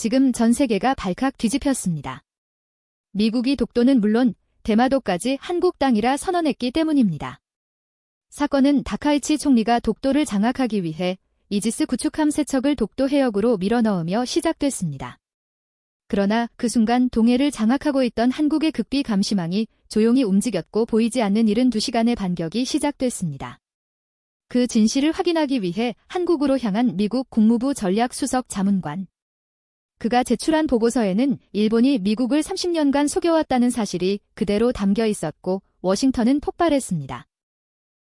지금 전 세계가 발칵 뒤집혔습니다. 미국이 독도는 물론 대마도까지 한국 땅이라 선언했기 때문입니다. 사건은 다카이치 총리가 독도를 장악하기 위해 이지스 구축함 3척을 독도 해역으로 밀어넣으며 시작됐습니다. 그러나 그 순간 동해를 장악하고 있던 한국의 극비 감시망이 조용히 움직였고 보이지 않는 72시간의 반격이 시작됐습니다. 그 진실을 확인하기 위해 한국으로 향한 미국 국무부 전략수석 자문관. 그가 제출한 보고서에는 일본이 미국을 30년간 속여왔다는 사실이 그대로 담겨 있었고 워싱턴은 폭발했습니다.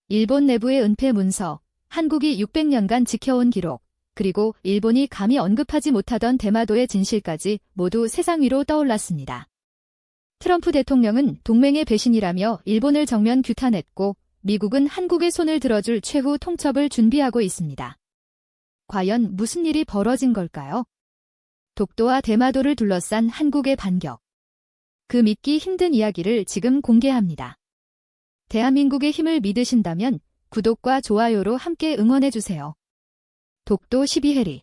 일본 내부의 은폐 문서, 한국이 600년간 지켜온 기록, 그리고 일본이 감히 언급하지 못하던 대마도의 진실까지 모두 세상 위로 떠올랐습니다. 트럼프 대통령은 동맹의 배신이라며 일본을 정면 규탄했고 미국은 한국의 손을 들어줄 최후 통첩을 준비하고 있습니다. 과연 무슨 일이 벌어진 걸까요? 독도와 대마도를 둘러싼 한국의 반격. 그 믿기 힘든 이야기를 지금 공개합니다. 대한민국의 힘을 믿으신다면 구독과 좋아요로 함께 응원해주세요. 독도 12해리.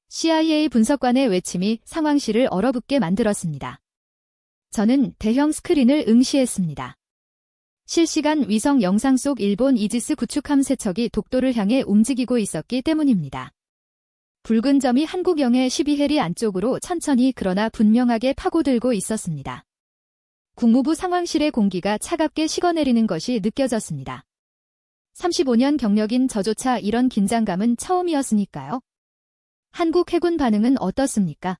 CIA 분석관의 외침이 상황실을 얼어붙게 만들었습니다. 저는 대형 스크린을 응시했습니다. 실시간 위성 영상 속 일본 이지스 구축함 3척이 독도를 향해 움직이고 있었기 때문입니다. 붉은 점이 한국영해 12해리 안쪽으로 천천히 그러나 분명하게 파고들고 있었습니다. 국무부 상황실의 공기가 차갑게 식어내리는 것이 느껴졌습니다. 35년 경력인 저조차 이런 긴장감은 처음이었으니까요. 한국 해군 반응은 어떻습니까?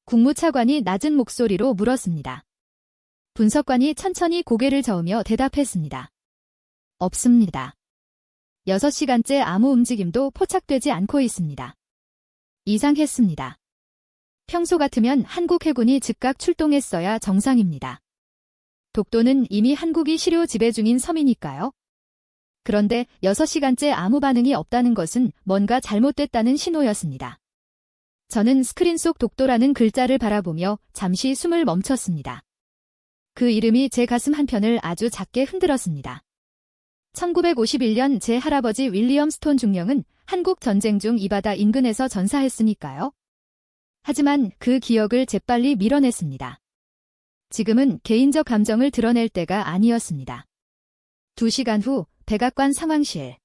국무차관이 낮은 목소리로 물었습니다. 분석관이 천천히 고개를 저으며 대답했습니다. 없습니다. 6시간째 아무 움직임도 포착되지 않고 있습니다. 이상했습니다. 평소 같으면 한국 해군이 즉각 출동했어야 정상입니다. 독도는 이미 한국이 실효 지배 중인 섬이니까요. 그런데 6시간째 아무 반응이 없다는 것은 뭔가 잘못됐다는 신호였습니다. 저는 스크린 속 독도라는 글자를 바라보며 잠시 숨을 멈췄습니다. 그 이름이 제 가슴 한편을 아주 작게 흔들었습니다. 1951년 제 할아버지 윌리엄 스톤 중령은 한국 전쟁 중 이 바다 인근에서 전사했으니까요. 하지만 그 기억을 재빨리 밀어냈습니다. 지금은 개인적 감정을 드러낼 때가 아니었습니다. 2시간 후 백악관 상황실.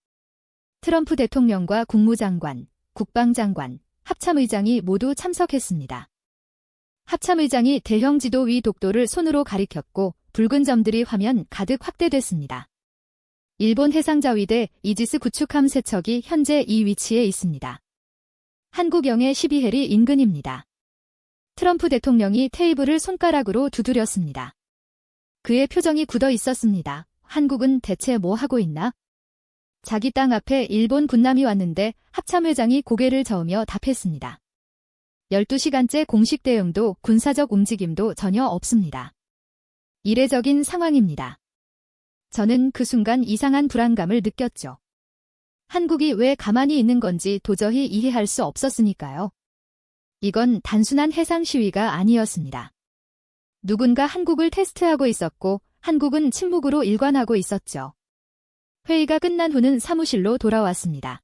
트럼프 대통령과 국무장관, 국방장관, 합참의장이 모두 참석했습니다. 합참의장이 대형 지도 위 독도를 손으로 가리켰고 붉은 점들이 화면 가득 확대됐습니다. 일본 해상자위대 이지스 구축함 3척이 현재 이 위치에 있습니다. 한국영해 12해리 인근입니다. 트럼프 대통령이 테이블을 손가락으로 두드렸습니다. 그의 표정이 굳어 있었습니다. 한국은 대체 뭐 하고 있나? 자기 땅 앞에 일본 군함이 왔는데 합참회장이 고개를 저으며 답했습니다. 12시간째 공식 대응도 군사적 움직임도 전혀 없습니다. 이례적인 상황입니다. 저는 그 순간 이상한 불안감을 느꼈죠. 한국이 왜 가만히 있는 건지 도저히 이해할 수 없었으니까요. 이건 단순한 해상 시위가 아니었습니다. 누군가 한국을 테스트하고 있었고 한국은 침묵으로 일관하고 있었죠. 회의가 끝난 후는 사무실로 돌아왔습니다.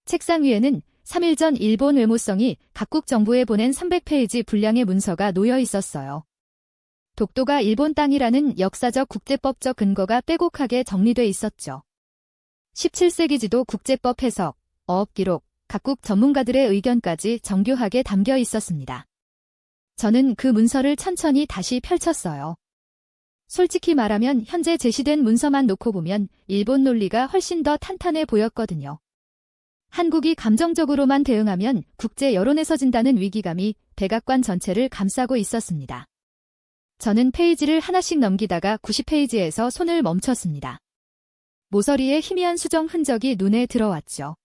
책상 위에는 3일 전 일본 외무성이 각국 정부에 보낸 300페이지 분량의 문서가 놓여 있었어요. 독도가 일본 땅이라는 역사적 국제법적 근거가 빼곡하게 정리돼 있었죠. 17세기 지도 국제법 해석, 어업 기록, 각국 전문가들의 의견까지 정교하게 담겨 있었습니다. 저는 그 문서를 천천히 다시 펼쳤어요. 솔직히 말하면 현재 제시된 문서만 놓고 보면 일본 논리가 훨씬 더 탄탄해 보였거든요. 한국이 감정적으로만 대응하면 국제 여론에서 진다는 위기감이 백악관 전체를 감싸고 있었습니다. 저는 페이지를 하나씩 넘기다가 90페이지에서 손을 멈췄습니다. 모서리에 희미한 수정 흔적이 눈에 들어왔죠.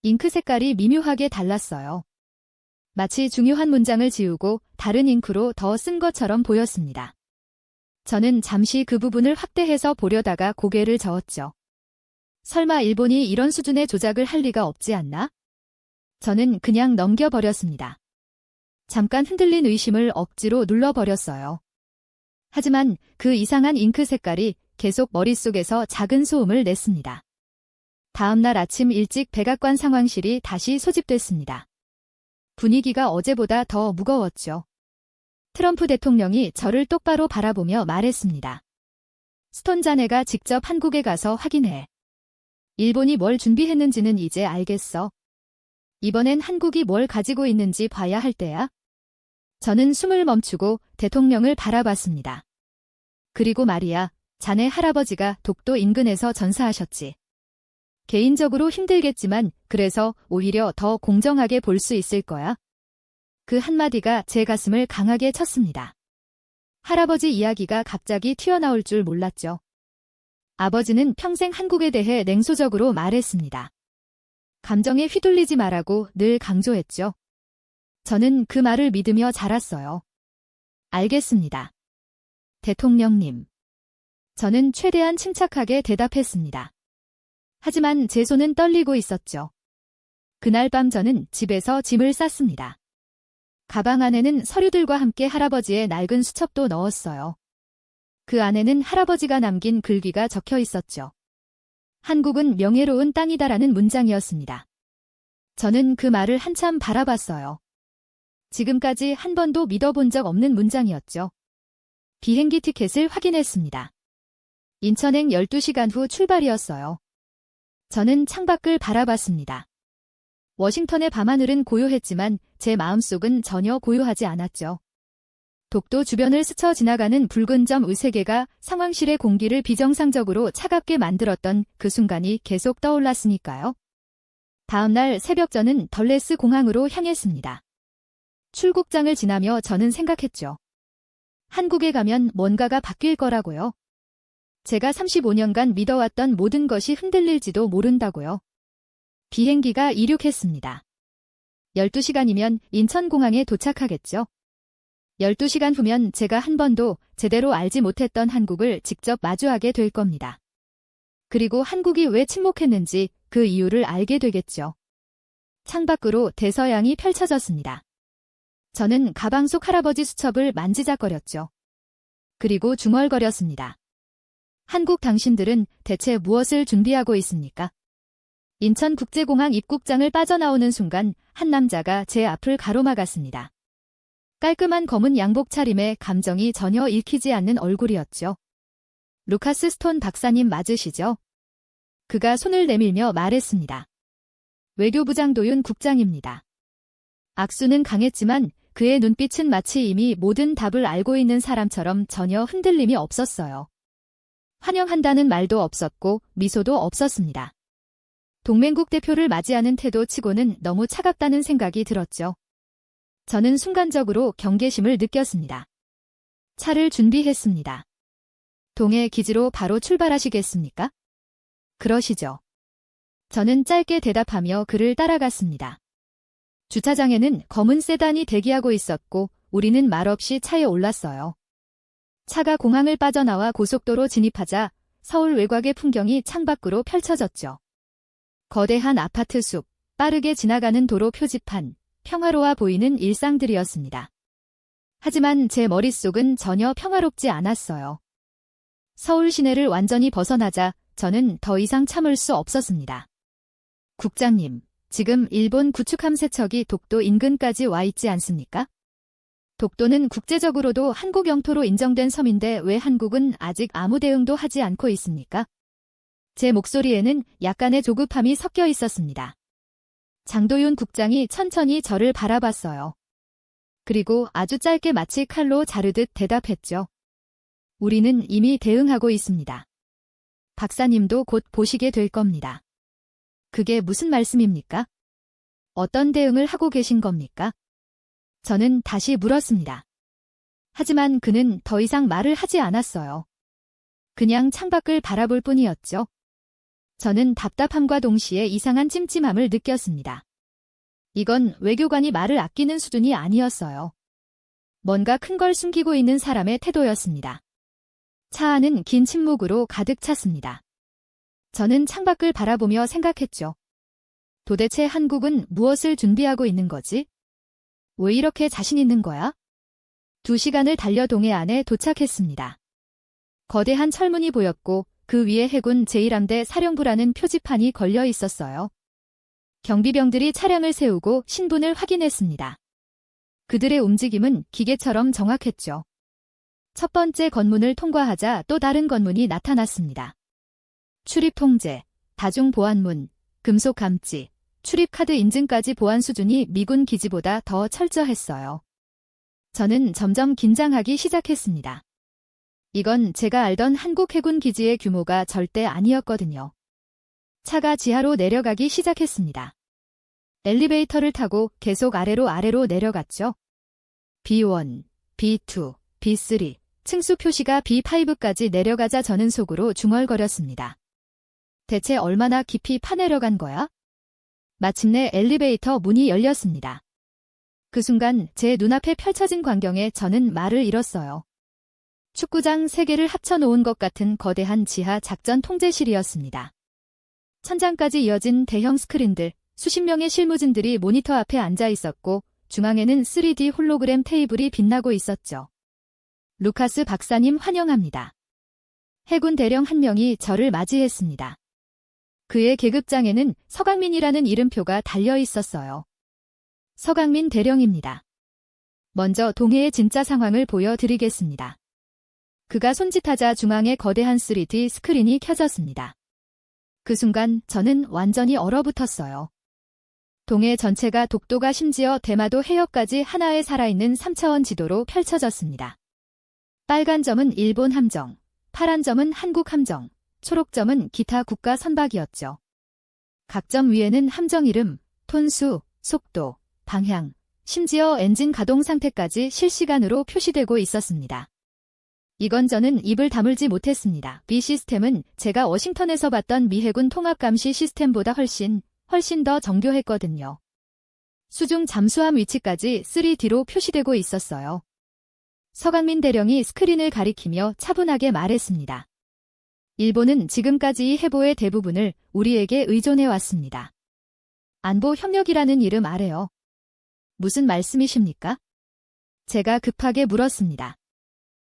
잉크 색깔이 미묘하게 달랐어요. 마치 중요한 문장을 지우고 다른 잉크로 더 쓴 것처럼 보였습니다. 저는 잠시 그 부분을 확대해서 보려다가 고개를 저었죠. 설마 일본이 이런 수준의 조작을 할 리가 없지 않나? 저는 그냥 넘겨버렸습니다. 잠깐 흔들린 의심을 억지로 눌러버렸어요. 하지만 그 이상한 잉크 색깔이 계속 머릿속에서 작은 소음을 냈습니다. 다음 날 아침 일찍 백악관 상황실이 다시 소집됐습니다. 분위기가 어제보다 더 무거웠죠. 트럼프 대통령이 저를 똑바로 바라보며 말했습니다. 스톤 자네가 직접 한국에 가서 확인해. 일본이 뭘 준비했는지는 이제 알겠어. 이번엔 한국이 뭘 가지고 있는지 봐야 할 때야. 저는 숨을 멈추고 대통령을 바라봤습니다. 그리고 말이야, 자네 할아버지가 독도 인근에서 전사하셨지. 개인적으로 힘들겠지만 그래서 오히려 더 공정하게 볼 수 있을 거야. 그 한마디가 제 가슴을 강하게 쳤습니다. 할아버지 이야기가 갑자기 튀어나올 줄 몰랐죠. 아버지는 평생 한국에 대해 냉소적으로 말했습니다. 감정에 휘둘리지 말라고 늘 강조했죠. 저는 그 말을 믿으며 자랐어요. 알겠습니다. 대통령님. 저는 최대한 침착하게 대답했습니다. 하지만 제 손은 떨리고 있었죠. 그날 밤 저는 집에서 짐을 쌌습니다. 가방 안에는 서류들과 함께 할아버지의 낡은 수첩도 넣었어요. 그 안에는 할아버지가 남긴 글귀가 적혀 있었죠. 한국은 명예로운 땅이다라는 문장이었습니다. 저는 그 말을 한참 바라봤어요. 지금까지 한 번도 믿어본 적 없는 문장이었죠. 비행기 티켓을 확인했습니다. 인천행 12시간 후 출발이었어요. 저는 창밖을 바라봤습니다. 워싱턴의 밤하늘은 고요했지만 제 마음속은 전혀 고요하지 않았죠. 독도 주변을 스쳐 지나가는 붉은 점 의세개가 상황실의 공기를 비정상적으로 차갑게 만들었던 그 순간이 계속 떠올랐으니까요. 다음 날 새벽 저는 덜레스 공항으로 향했습니다. 출국장을 지나며 저는 생각했죠. 한국에 가면 뭔가가 바뀔 거라고요. 제가 35년간 믿어왔던 모든 것이 흔들릴지도 모른다고요. 비행기가 이륙했습니다. 12시간이면 인천공항에 도착하겠죠. 12시간 후면 제가 한 번도 제대로 알지 못했던 한국을 직접 마주하게 될 겁니다. 그리고 한국이 왜 침묵했는지 그 이유를 알게 되겠죠. 창밖으로 대서양이 펼쳐졌습니다. 저는 가방 속 할아버지 수첩을 만지작거렸죠. 그리고 중얼거렸습니다. 한국 당신들은 대체 무엇을 준비하고 있습니까? 인천국제공항 입국장을 빠져나오는 순간 한 남자가 제 앞을 가로막았습니다. 깔끔한 검은 양복 차림에 감정이 전혀 읽히지 않는 얼굴이었죠. 루카스 스톤 박사님 맞으시죠? 그가 손을 내밀며 말했습니다. 외교부 장도윤 국장입니다. 악수는 강했지만 그의 눈빛은 마치 이미 모든 답을 알고 있는 사람처럼 전혀 흔들림이 없었어요. 환영한다는 말도 없었고 미소도 없었습니다. 동맹국 대표를 맞이하는 태도치고는 너무 차갑다는 생각이 들었죠. 저는 순간적으로 경계심을 느꼈습니다. 차를 준비했습니다. 동해 기지로 바로 출발하시겠습니까? 그러시죠. 저는 짧게 대답하며 그를 따라갔습니다. 주차장에는 검은 세단이 대기하고 있었고 우리는 말없이 차에 올랐어요. 차가 공항을 빠져나와 고속도로 진입하자 서울 외곽의 풍경이 창밖으로 펼쳐졌죠. 거대한 아파트 숲, 빠르게 지나가는 도로 표지판, 평화로워 보이는 일상들이었습니다. 하지만 제 머릿속은 전혀 평화롭지 않았어요. 서울 시내를 완전히 벗어나자 저는 더 이상 참을 수 없었습니다. 국장님, 지금 일본 구축함세척이 독도 인근까지 와 있지 않습니까? 독도는 국제적으로도 한국 영토로 인정된 섬인데 왜 한국은 아직 아무 대응도 하지 않고 있습니까? 제 목소리에는 약간의 조급함이 섞여 있었습니다. 장도윤 국장이 천천히 저를 바라봤어요. 그리고 아주 짧게 마치 칼로 자르듯 대답했죠. 우리는 이미 대응하고 있습니다. 박사님도 곧 보시게 될 겁니다. 그게 무슨 말씀입니까? 어떤 대응을 하고 계신 겁니까? 저는 다시 물었습니다. 하지만 그는 더 이상 말을 하지 않았어요. 그냥 창밖을 바라볼 뿐이었죠. 저는 답답함과 동시에 이상한 찜찜함을 느꼈습니다. 이건 외교관이 말을 아끼는 수준이 아니었어요. 뭔가 큰 걸 숨기고 있는 사람의 태도였습니다. 차 안은 긴 침묵으로 가득 찼습니다. 저는 창밖을 바라보며 생각했죠. 도대체 한국은 무엇을 준비하고 있는 거지? 왜 이렇게 자신 있는 거야? 2시간을 달려 동해 안에 도착했습니다. 거대한 철문이 보였고 그 위에 해군 제1함대 사령부라는 표지판이 걸려 있었어요. 경비병들이 차량을 세우고 신분을 확인했습니다. 그들의 움직임은 기계처럼 정확했죠. 첫 번째 건문을 통과하자 또 다른 건문이 나타났습니다. 출입 통제, 다중 보안문, 금속 감지, 출입카드 인증까지 보안 수준이 미군 기지보다 더 철저했어요. 저는 점점 긴장하기 시작했습니다. 이건 제가 알던 한국 해군 기지의 규모가 절대 아니었거든요. 차가 지하로 내려가기 시작했습니다. 엘리베이터를 타고 계속 아래로 내려갔죠. B1, B2, B3, 층수 표시가 B5까지 내려가자 저는 속으로 중얼거렸습니다. 대체 얼마나 깊이 파내려간 거야? 마침내 엘리베이터 문이 열렸습니다. 그 순간 제 눈앞에 펼쳐진 광경에 저는 말을 잃었어요. 축구장 3개를 합쳐놓은 것 같은 거대한 지하 작전 통제실이었습니다. 천장까지 이어진 대형 스크린들, 수십 명의 실무진들이 모니터 앞에 앉아 있었고 중앙에는 3D 홀로그램 테이블이 빛나고 있었죠. 루카스 박사님 환영합니다. 해군 대령 한 명이 저를 맞이했습니다. 그의 계급장에는 서강민이라는 이름표가 달려 있었어요. 서강민 대령입니다. 먼저 동해의 진짜 상황을 보여드리겠습니다. 그가 손짓하자 중앙에 거대한 3D 스크린이 켜졌습니다. 그 순간 저는 완전히 얼어붙었어요. 동해 전체가 독도가 심지어 대마도 해역까지 하나의 살아있는 3차원 지도로 펼쳐졌습니다. 빨간 점은 일본 함정, 파란 점은 한국 함정, 초록 점은 기타 국가 선박이었죠. 각 점 위에는 함정 이름, 톤수, 속도, 방향, 심지어 엔진 가동 상태까지 실시간으로 표시되고 있었습니다. 이건 저는 입을 다물지 못했습니다. 이 시스템은 제가 워싱턴에서 봤던 미 해군 통합감시 시스템보다 훨씬 더 정교했거든요. 수중 잠수함 위치까지 3D로 표시되고 있었어요. 서강민 대령이 스크린을 가리키며 차분하게 말했습니다. 일본은 지금까지 이 해보의 대부분을 우리에게 의존해왔습니다. 안보 협력이라는 이름 아래요. 무슨 말씀이십니까? 제가 급하게 물었습니다.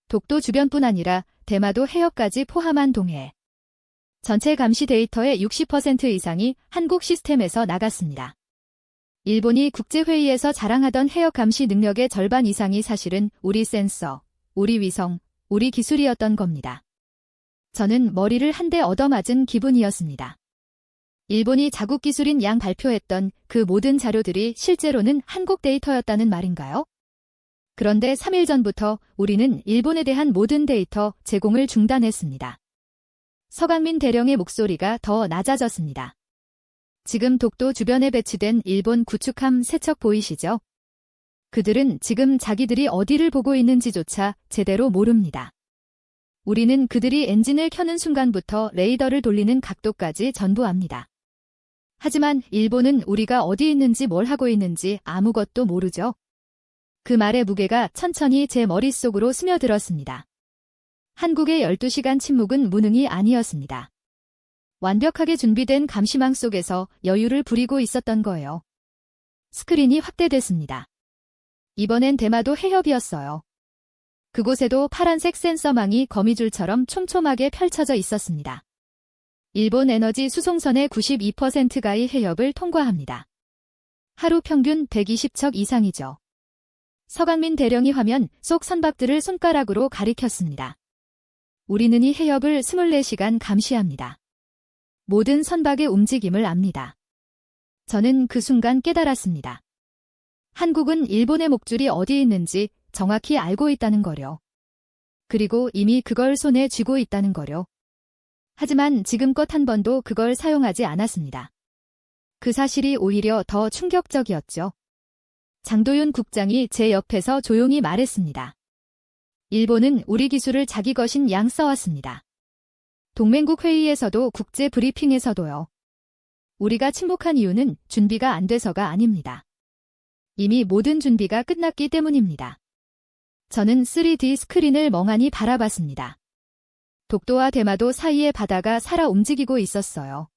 독도 주변뿐 아니라 대마도 해역까지 포함한 동해. 전체 감시 데이터의 60% 이상이 한국 시스템에서 나갔습니다. 일본이 국제회의에서 자랑하던 해역 감시 능력의 절반 이상이 사실은 우리 센서, 우리 위성, 우리 기술이었던 겁니다. 저는 머리를 한 대 얻어맞은 기분이었습니다. 일본이 자국 기술인 양 발표했던 그 모든 자료들이 실제로는 한국 데이터였다는 말인가요? 그런데 3일 전부터 우리는 일본에 대한 모든 데이터 제공을 중단했습니다. 서강민 대령의 목소리가 더 낮아졌습니다. 지금 독도 주변에 배치된 일본 구축함 3척 보이시죠? 그들은 지금 자기들이 어디를 보고 있는지조차 제대로 모릅니다. 우리는 그들이 엔진을 켜는 순간부터 레이더를 돌리는 각도까지 전부 압니다. 하지만 일본은 우리가 어디 있는지 뭘 하고 있는지 아무것도 모르죠. 그 말의 무게가 천천히 제 머릿속으로 스며들었습니다. 한국의 12시간 침묵은 무능이 아니었습니다. 완벽하게 준비된 감시망 속에서 여유를 부리고 있었던 거예요. 스크린이 확대됐습니다. 이번엔 대마도 해협이었어요. 그곳에도 파란색 센서망이 거미줄처럼 촘촘하게 펼쳐져 있었습니다. 일본 에너지 수송선의 92%가 이 해협을 통과합니다. 하루 평균 120척 이상이죠. 서강민 대령이 화면 속 선박들을 손가락으로 가리켰습니다. 우리는 이 해협을 24시간 감시합니다. 모든 선박의 움직임을 압니다. 저는 그 순간 깨달았습니다. 한국은 일본의 목줄이 어디 있는지 정확히 알고 있다는 거려. 그리고 이미 그걸 손에 쥐고 있다는 거려. 하지만 지금껏 한 번도 그걸 사용하지 않았습니다. 그 사실이 오히려 더 충격적이었죠. 장도윤 국장이 제 옆에서 조용히 말했습니다. 일본은 우리 기술을 자기 것인 양 써왔습니다. 동맹국 회의에서도 국제 브리핑에서도요. 우리가 침묵한 이유는 준비가 안 돼서가 아닙니다. 이미 모든 준비가 끝났기 때문입니다. 저는 3D 스크린을 멍하니 바라봤습니다. 독도와 대마도 사이의 바다가 살아 움직이고 있었어요.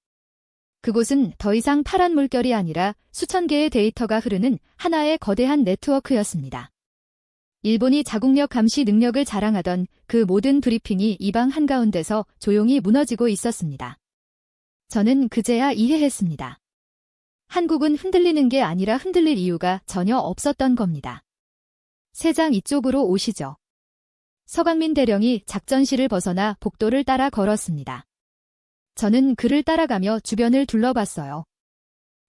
그곳은 더 이상 파란 물결이 아니라 수천 개의 데이터가 흐르는 하나의 거대한 네트워크였습니다. 일본이 자국력 감시 능력을 자랑하던 그 모든 브리핑이 이방 한가운데서 조용히 무너지고 있었습니다. 저는 그제야 이해했습니다. 한국은 흔들리는 게 아니라 흔들릴 이유가 전혀 없었던 겁니다. 세장 이쪽으로 오시죠. 서강민 대령이 작전실을 벗어나 복도를 따라 걸었습니다. 저는 그를 따라가며 주변을 둘러봤어요.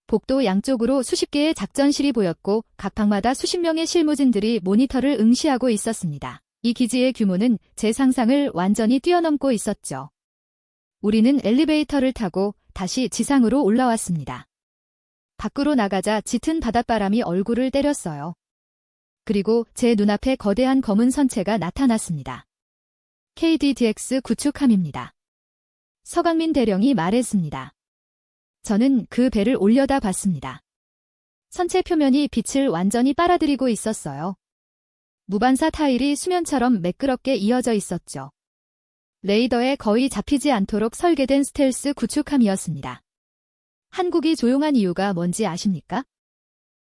복도 양쪽으로 수십 개의 작전실이 보였고 각 방마다 수십 명의 실무진들이 모니터를 응시하고 있었습니다. 이 기지의 규모는 제 상상을 완전히 뛰어넘고 있었죠. 우리는 엘리베이터를 타고 다시 지상으로 올라왔습니다. 밖으로 나가자 짙은 바닷바람이 얼굴을 때렸어요. 그리고 제 눈앞에 거대한 검은 선체가 나타났습니다. KDDX 구축함입니다. 서강민 대령이 말했습니다. 저는 그 배를 올려다 봤습니다. 선체 표면이 빛을 완전히 빨아들이고 있었어요. 무반사 타일이 수면처럼 매끄럽게 이어져 있었죠. 레이더에 거의 잡히지 않도록 설계된 스텔스 구축함이었습니다. 한국이 조용한 이유가 뭔지 아십니까?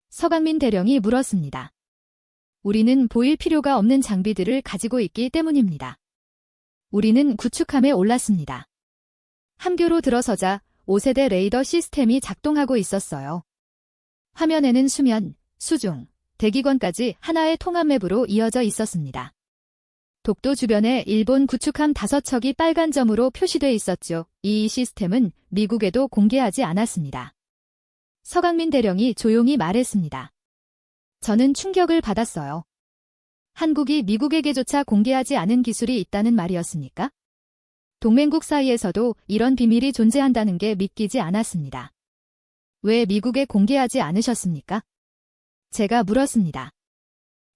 서강민 대령이 물었습니다. 우리는 보일 필요가 없는 장비들을 가지고 있기 때문입니다. 우리는 구축함에 올랐습니다. 함교로 들어서자 5세대 레이더 시스템이 작동하고 있었어요. 화면에는 수면, 수중, 대기권까지 하나의 통합맵으로 이어져 있었습니다. 독도 주변에 일본 구축함 5척이 빨간 점으로 표시돼 있었죠. 이 시스템은 미국에도 공개하지 않았습니다. 서강민 대령이 조용히 말했습니다. 저는 충격을 받았어요. 한국이 미국에게조차 공개하지 않은 기술이 있다는 말이었습니까? 동맹국 사이에서도 이런 비밀이 존재한다는 게 믿기지 않았습니다. 왜 미국에 공개하지 않으셨습니까? 제가 물었습니다.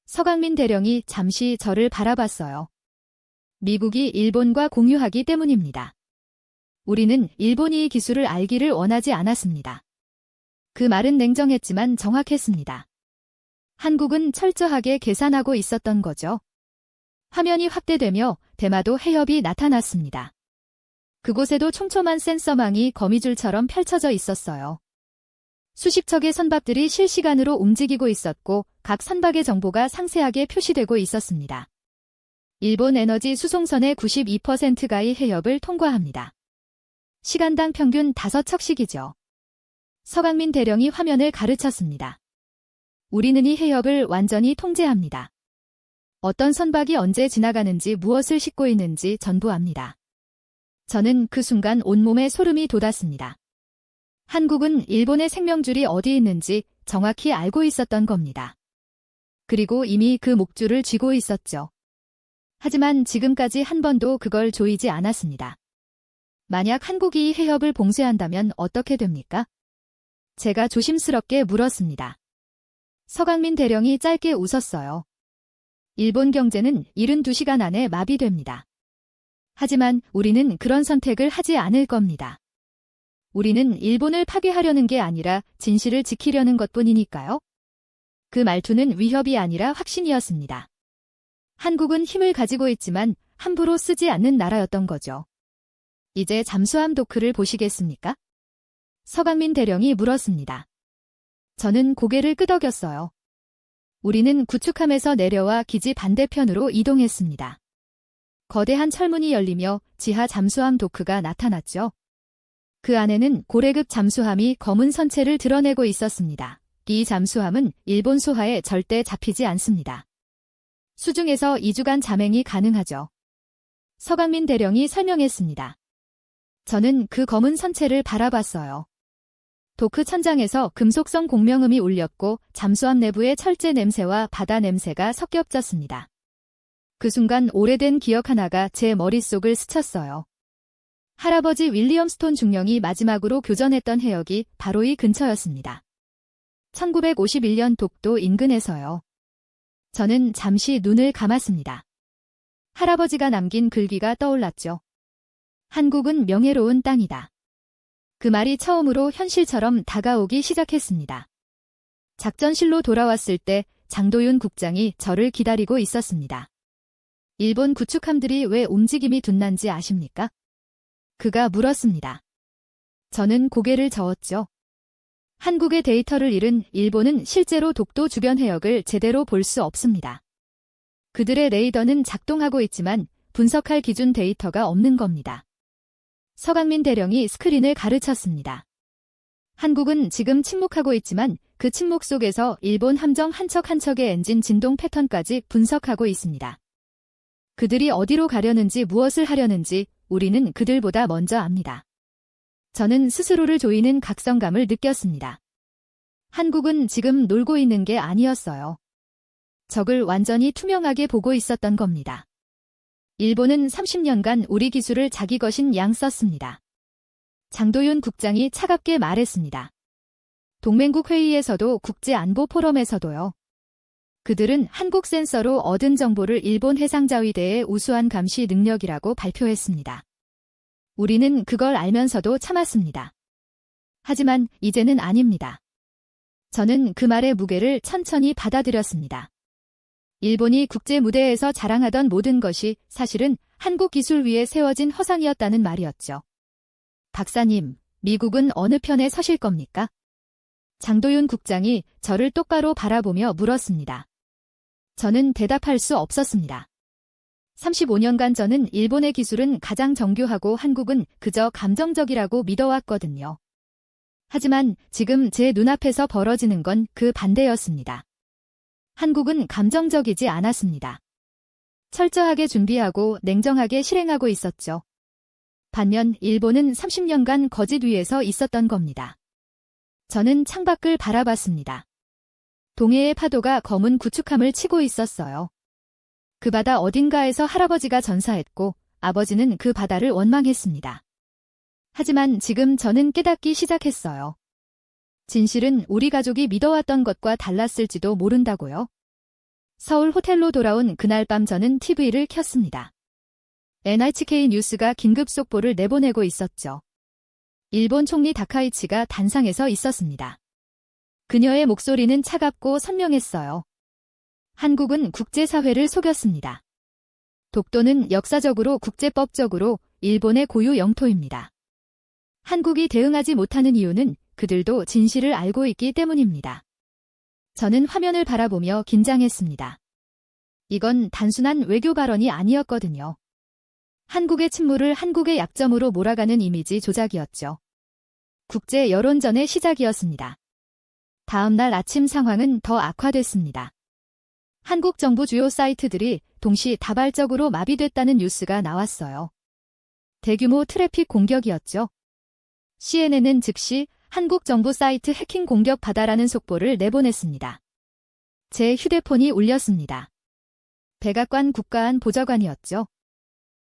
서강민 대령이 잠시 저를 바라봤어요. 미국이 일본과 공유하기 때문입니다. 우리는 일본이 이 기술을 알기를 원하지 않았습니다. 그 말은 냉정했지만 정확했습니다. 한국은 철저하게 계산하고 있었던 거죠. 화면이 확대되며 대마도 해협이 나타났습니다. 그곳에도 촘촘한 센서망이 거미줄처럼 펼쳐져 있었어요. 수십 척의 선박들이 실시간으로 움직이고 있었고 각 선박의 정보가 상세하게 표시되고 있었습니다. 일본 에너지 수송선의 92%가 이 해협을 통과합니다. 시간당 평균 5척씩이죠. 서강민 대령이 화면을 가르쳤습니다. 우리는 이 해협을 완전히 통제합니다. 어떤 선박이 언제 지나가는지 무엇을 싣고 있는지 전부 압니다. 저는 그 순간 온몸에 소름이 돋았습니다. 한국은 일본의 생명줄이 어디 있는지 정확히 알고 있었던 겁니다. 그리고 이미 그 목줄을 쥐고 있었죠. 하지만 지금까지 한 번도 그걸 조이지 않았습니다. 만약 한국이 이 해협을 봉쇄한다면 어떻게 됩니까? 제가 조심스럽게 물었습니다. 서강민 대령이 짧게 웃었어요. 일본 경제는 72시간 안에 마비됩니다. 하지만 우리는 그런 선택을 하지 않을 겁니다. 우리는 일본을 파괴하려는 게 아니라 진실을 지키려는 것뿐이니까요. 그 말투는 위협이 아니라 확신이었습니다. 한국은 힘을 가지고 있지만 함부로 쓰지 않는 나라였던 거죠. 이제 잠수함 도크를 보시겠습니까? 서강민 대령이 물었습니다. 저는 고개를 끄덕였어요. 우리는 구축함에서 내려와 기지 반대편으로 이동했습니다. 거대한 철문이 열리며 지하 잠수함 도크가 나타났죠. 그 안에는 고래급 잠수함이 검은 선체를 드러내고 있었습니다. 이 잠수함은 일본 소하에 절대 잡히지 않습니다. 수중에서 2주간 잠행이 가능하죠. 서강민 대령이 설명했습니다. 저는 그 검은 선체를 바라봤어요. 도크 천장에서 금속성 공명음이 울렸고 잠수함 내부의 철제 냄새와 바다 냄새가 섞여졌습니다. 그 순간 오래된 기억 하나가 제 머릿속을 스쳤어요. 할아버지 윌리엄 스톤 중령이 마지막으로 교전했던 해역이 바로 이 근처였습니다. 1951년 독도 인근에서요. 저는 잠시 눈을 감았습니다. 할아버지가 남긴 글귀가 떠올랐죠. 한국은 명예로운 땅이다. 그 말이 처음으로 현실처럼 다가오기 시작했습니다. 작전실로 돌아왔을 때 장도윤 국장이 저를 기다리고 있었습니다. 일본 구축함들이 왜 움직임이 둔난지 아십니까? 그가 물었습니다. 저는 고개를 저었죠. 한국의 데이터를 잃은 일본은 실제로 독도 주변 해역을 제대로 볼 수 없습니다. 그들의 레이더는 작동하고 있지만 분석할 기준 데이터가 없는 겁니다. 서강민 대령이 스크린을 가르쳤습니다. 한국은 지금 침묵하고 있지만 그 침묵 속에서 일본 함정 한 척 한 척의 엔진 진동 패턴까지 분석하고 있습니다. 그들이 어디로 가려는지 무엇을 하려는지 우리는 그들보다 먼저 압니다. 저는 스스로를 조이는 각성감을 느꼈습니다. 한국은 지금 놀고 있는 게 아니었어요. 적을 완전히 투명하게 보고 있었던 겁니다. 일본은 30년간 우리 기술을 자기 것인 양 썼습니다. 장도윤 국장이 차갑게 말했습니다. 동맹국 회의에서도 국제안보포럼에서도요. 그들은 한국 센서로 얻은 정보를 일본 해상자위대의 우수한 감시 능력이라고 발표했습니다. 우리는 그걸 알면서도 참았습니다. 하지만 이제는 아닙니다. 저는 그 말의 무게를 천천히 받아들였습니다. 일본이 국제 무대에서 자랑하던 모든 것이 사실은 한국 기술 위에 세워진 허상이었다는 말이었죠. 박사님, 미국은 어느 편에 서실 겁니까? 장도윤 국장이 저를 똑바로 바라보며 물었습니다. 저는 대답할 수 없었습니다. 35년간 저는 일본의 기술은 가장 정교하고 한국은 그저 감정적이라고 믿어왔거든요. 하지만 지금 제 눈앞에서 벌어지는 건 그 반대였습니다. 한국은 감정적이지 않았습니다. 철저하게 준비하고 냉정하게 실행하고 있었죠. 반면 일본은 30년간 거짓 위에서 있었던 겁니다. 저는 창밖을 바라봤습니다. 동해의 파도가 검은 구축함을 치고 있었어요. 그 바다 어딘가에서 할아버지가 전사했고 아버지는 그 바다를 원망했습니다. 하지만 지금 저는 깨닫기 시작했어요. 진실은 우리 가족이 믿어왔던 것과 달랐을지도 모른다고요. 서울 호텔로 돌아온 그날 밤 저는 TV를 켰습니다. NHK 뉴스가 긴급 속보를 내보내고 있었죠. 일본 총리 다카이치가 단상에서 있었습니다. 그녀의 목소리는 차갑고 선명했어요. 한국은 국제사회를 속였습니다. 독도는 역사적으로 국제법적으로 일본의 고유 영토입니다. 한국이 대응하지 못하는 이유는 그들도 진실을 알고 있기 때문입니다. 저는 화면을 바라보며 긴장했습니다. 이건 단순한 외교 발언이 아니었거든요. 한국의 침몰을 한국의 약점으로 몰아가는 이미지 조작이었죠. 국제 여론전의 시작이었습니다. 다음 날 아침 상황은 더 악화됐습니다. 한국 정부 주요 사이트들이 동시다발적으로 마비됐다는 뉴스가 나왔어요. 대규모 트래픽 공격이었죠. CNN은 즉시 한국 정부 사이트 해킹 공격 받아라는 속보를 내보냈습니다. 제 휴대폰이 울렸습니다. 백악관 국가안 보좌관이었죠.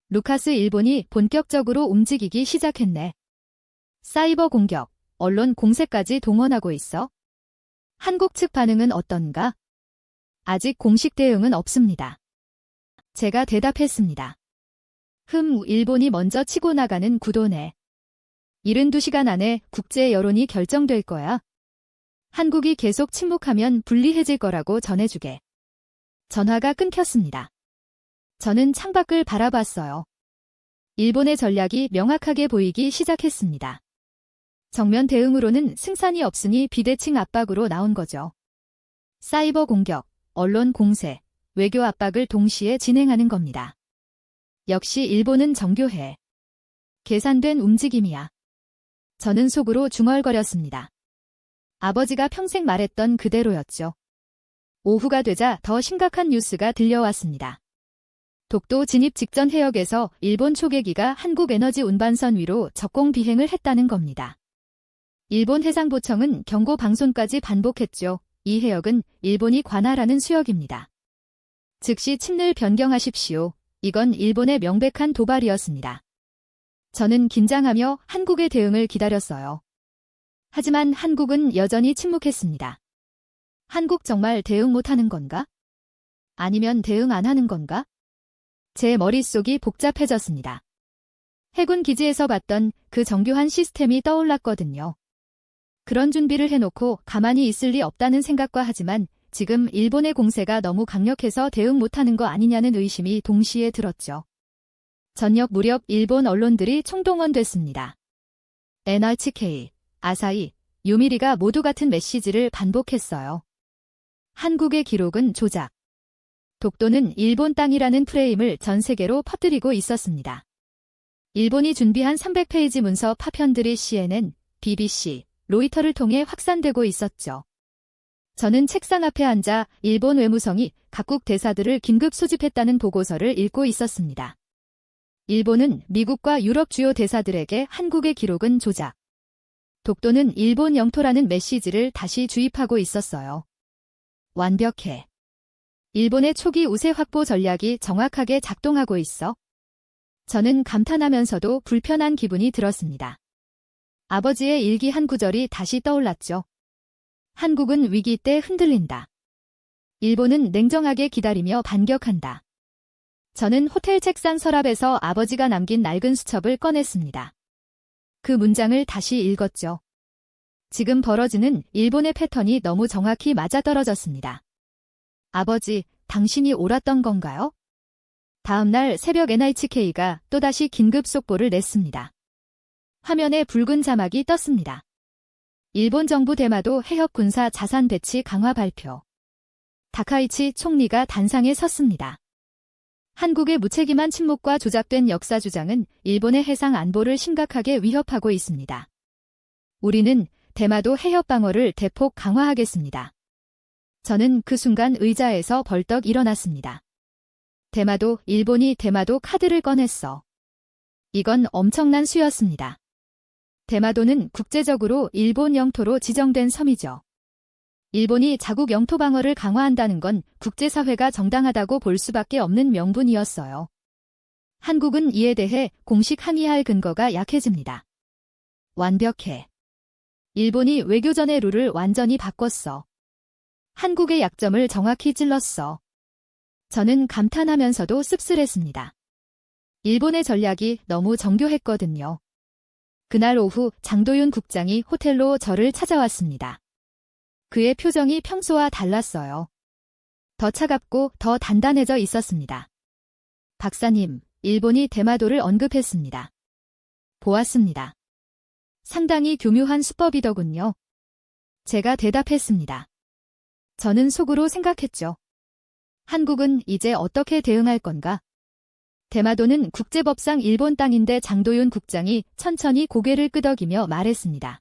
루카스 일본이 본격적으로 움직이기 시작했네. 사이버 공격, 언론 공세까지 동원하고 있어. 한국 측 반응은 어떤가? 아직 공식 대응은 없습니다. 제가 대답했습니다. 일본이 먼저 치고 나가는 구도네. 72시간 안에 국제 여론이 결정될 거야. 한국이 계속 침묵하면 불리해질 거라고 전해주게. 전화가 끊겼습니다. 저는 창밖을 바라봤어요. 일본의 전략이 명확하게 보이기 시작했습니다. 정면 대응으로는 승산이 없으니 비대칭 압박으로 나온 거죠. 사이버 공격, 언론 공세, 외교 압박을 동시에 진행하는 겁니다. 역시 일본은 정교해. 계산된 움직임이야. 저는 속으로 중얼거렸습니다. 아버지가 평생 말했던 그대로였죠. 오후가 되자 더 심각한 뉴스가 들려왔습니다. 독도 진입 직전 해역에서 일본 초계기가 한국 에너지 운반선 위로 적공 비행을 했다는 겁니다. 일본 해상보청은 경고 방송까지 반복했죠. 이 해역은 일본이 관할하는 수역입니다. 즉시 침를 변경하십시오. 이건 일본의 명백한 도발이었습니다. 저는 긴장하며 한국의 대응을 기다렸어요. 하지만 한국은 여전히 침묵했습니다. 한국 정말 대응 못하는 건가? 아니면 대응 안 하는 건가? 제 머릿속이 복잡해졌습니다. 해군 기지에서 봤던 그 정교한 시스템이 떠올랐거든요. 그런 준비를 해놓고 가만히 있을 리 없다는 생각과 하지만 지금 일본의 공세가 너무 강력해서 대응 못하는 거 아니냐는 의심이 동시에 들었죠. 저녁 무렵 일본 언론들이 총동원됐습니다. NHK, 아사히, 요미리가 모두 같은 메시지를 반복했어요. 한국의 기록은 조작. 독도는 일본 땅이라는 프레임을 전 세계로 퍼뜨리고 있었습니다. 일본이 준비한 300페이지 문서 파편들이 CNN, BBC, 로이터를 통해 확산되고 있었죠. 저는 책상 앞에 앉아 일본 외무성이 각국 대사들을 긴급 소집했다는 보고서를 읽고 있었습니다. 일본은 미국과 유럽 주요 대사들에게 한국의 기록은 조작, 독도는 일본 영토라는 메시지를 다시 주입하고 있었어요. 완벽해. 일본의 초기 우세 확보 전략이 정확하게 작동하고 있어. 저는 감탄하면서도 불편한 기분이 들었습니다. 아버지의 일기 한 구절이 다시 떠올랐죠. 한국은 위기 때 흔들린다. 일본은 냉정하게 기다리며 반격한다. 저는 호텔 책상 서랍에서 아버지가 남긴 낡은 수첩을 꺼냈습니다. 그 문장을 다시 읽었죠. 지금 벌어지는 일본의 패턴이 너무 정확히 맞아떨어졌습니다. 아버지, 당신이 옳았던 건가요? 다음 날 새벽 NHK가 또다시 긴급 속보를 냈습니다. 화면에 붉은 자막이 떴습니다. 일본 정부 대마도 해협 군사 자산 배치 강화 발표. 다카이치 총리가 단상에 섰습니다. 한국의 무책임한 침묵과 조작된 역사 주장은 일본의 해상 안보를 심각하게 위협하고 있습니다. 우리는 대마도 해협 방어를 대폭 강화하겠습니다. 저는 그 순간 의자에서 벌떡 일어났습니다. 대마도, 일본이 대마도 카드를 꺼냈어. 이건 엄청난 수였습니다. 대마도는 국제적으로 일본 영토로 지정된 섬이죠. 일본이 자국 영토 방어를 강화한다는 건 국제사회가 정당하다고 볼 수밖에 없는 명분이었어요. 한국은 이에 대해 공식 항의할 근거가 약해집니다. 완벽해. 일본이 외교전의 룰을 완전히 바꿨어. 한국의 약점을 정확히 찔렀어. 저는 감탄하면서도 씁쓸했습니다. 일본의 전략이 너무 정교했거든요. 그날 오후 장도윤 국장이 호텔로 저를 찾아왔습니다. 그의 표정이 평소와 달랐어요. 더 차갑고 더 단단해져 있었습니다. 박사님, 일본이 대마도를 언급했습니다. 보았습니다. 상당히 교묘한 수법이더군요. 제가 대답했습니다. 저는 속으로 생각했죠. 한국은 이제 어떻게 대응할 건가? 대마도는 국제법상 일본 땅인데 장도윤 국장이 천천히 고개를 끄덕이며 말했습니다.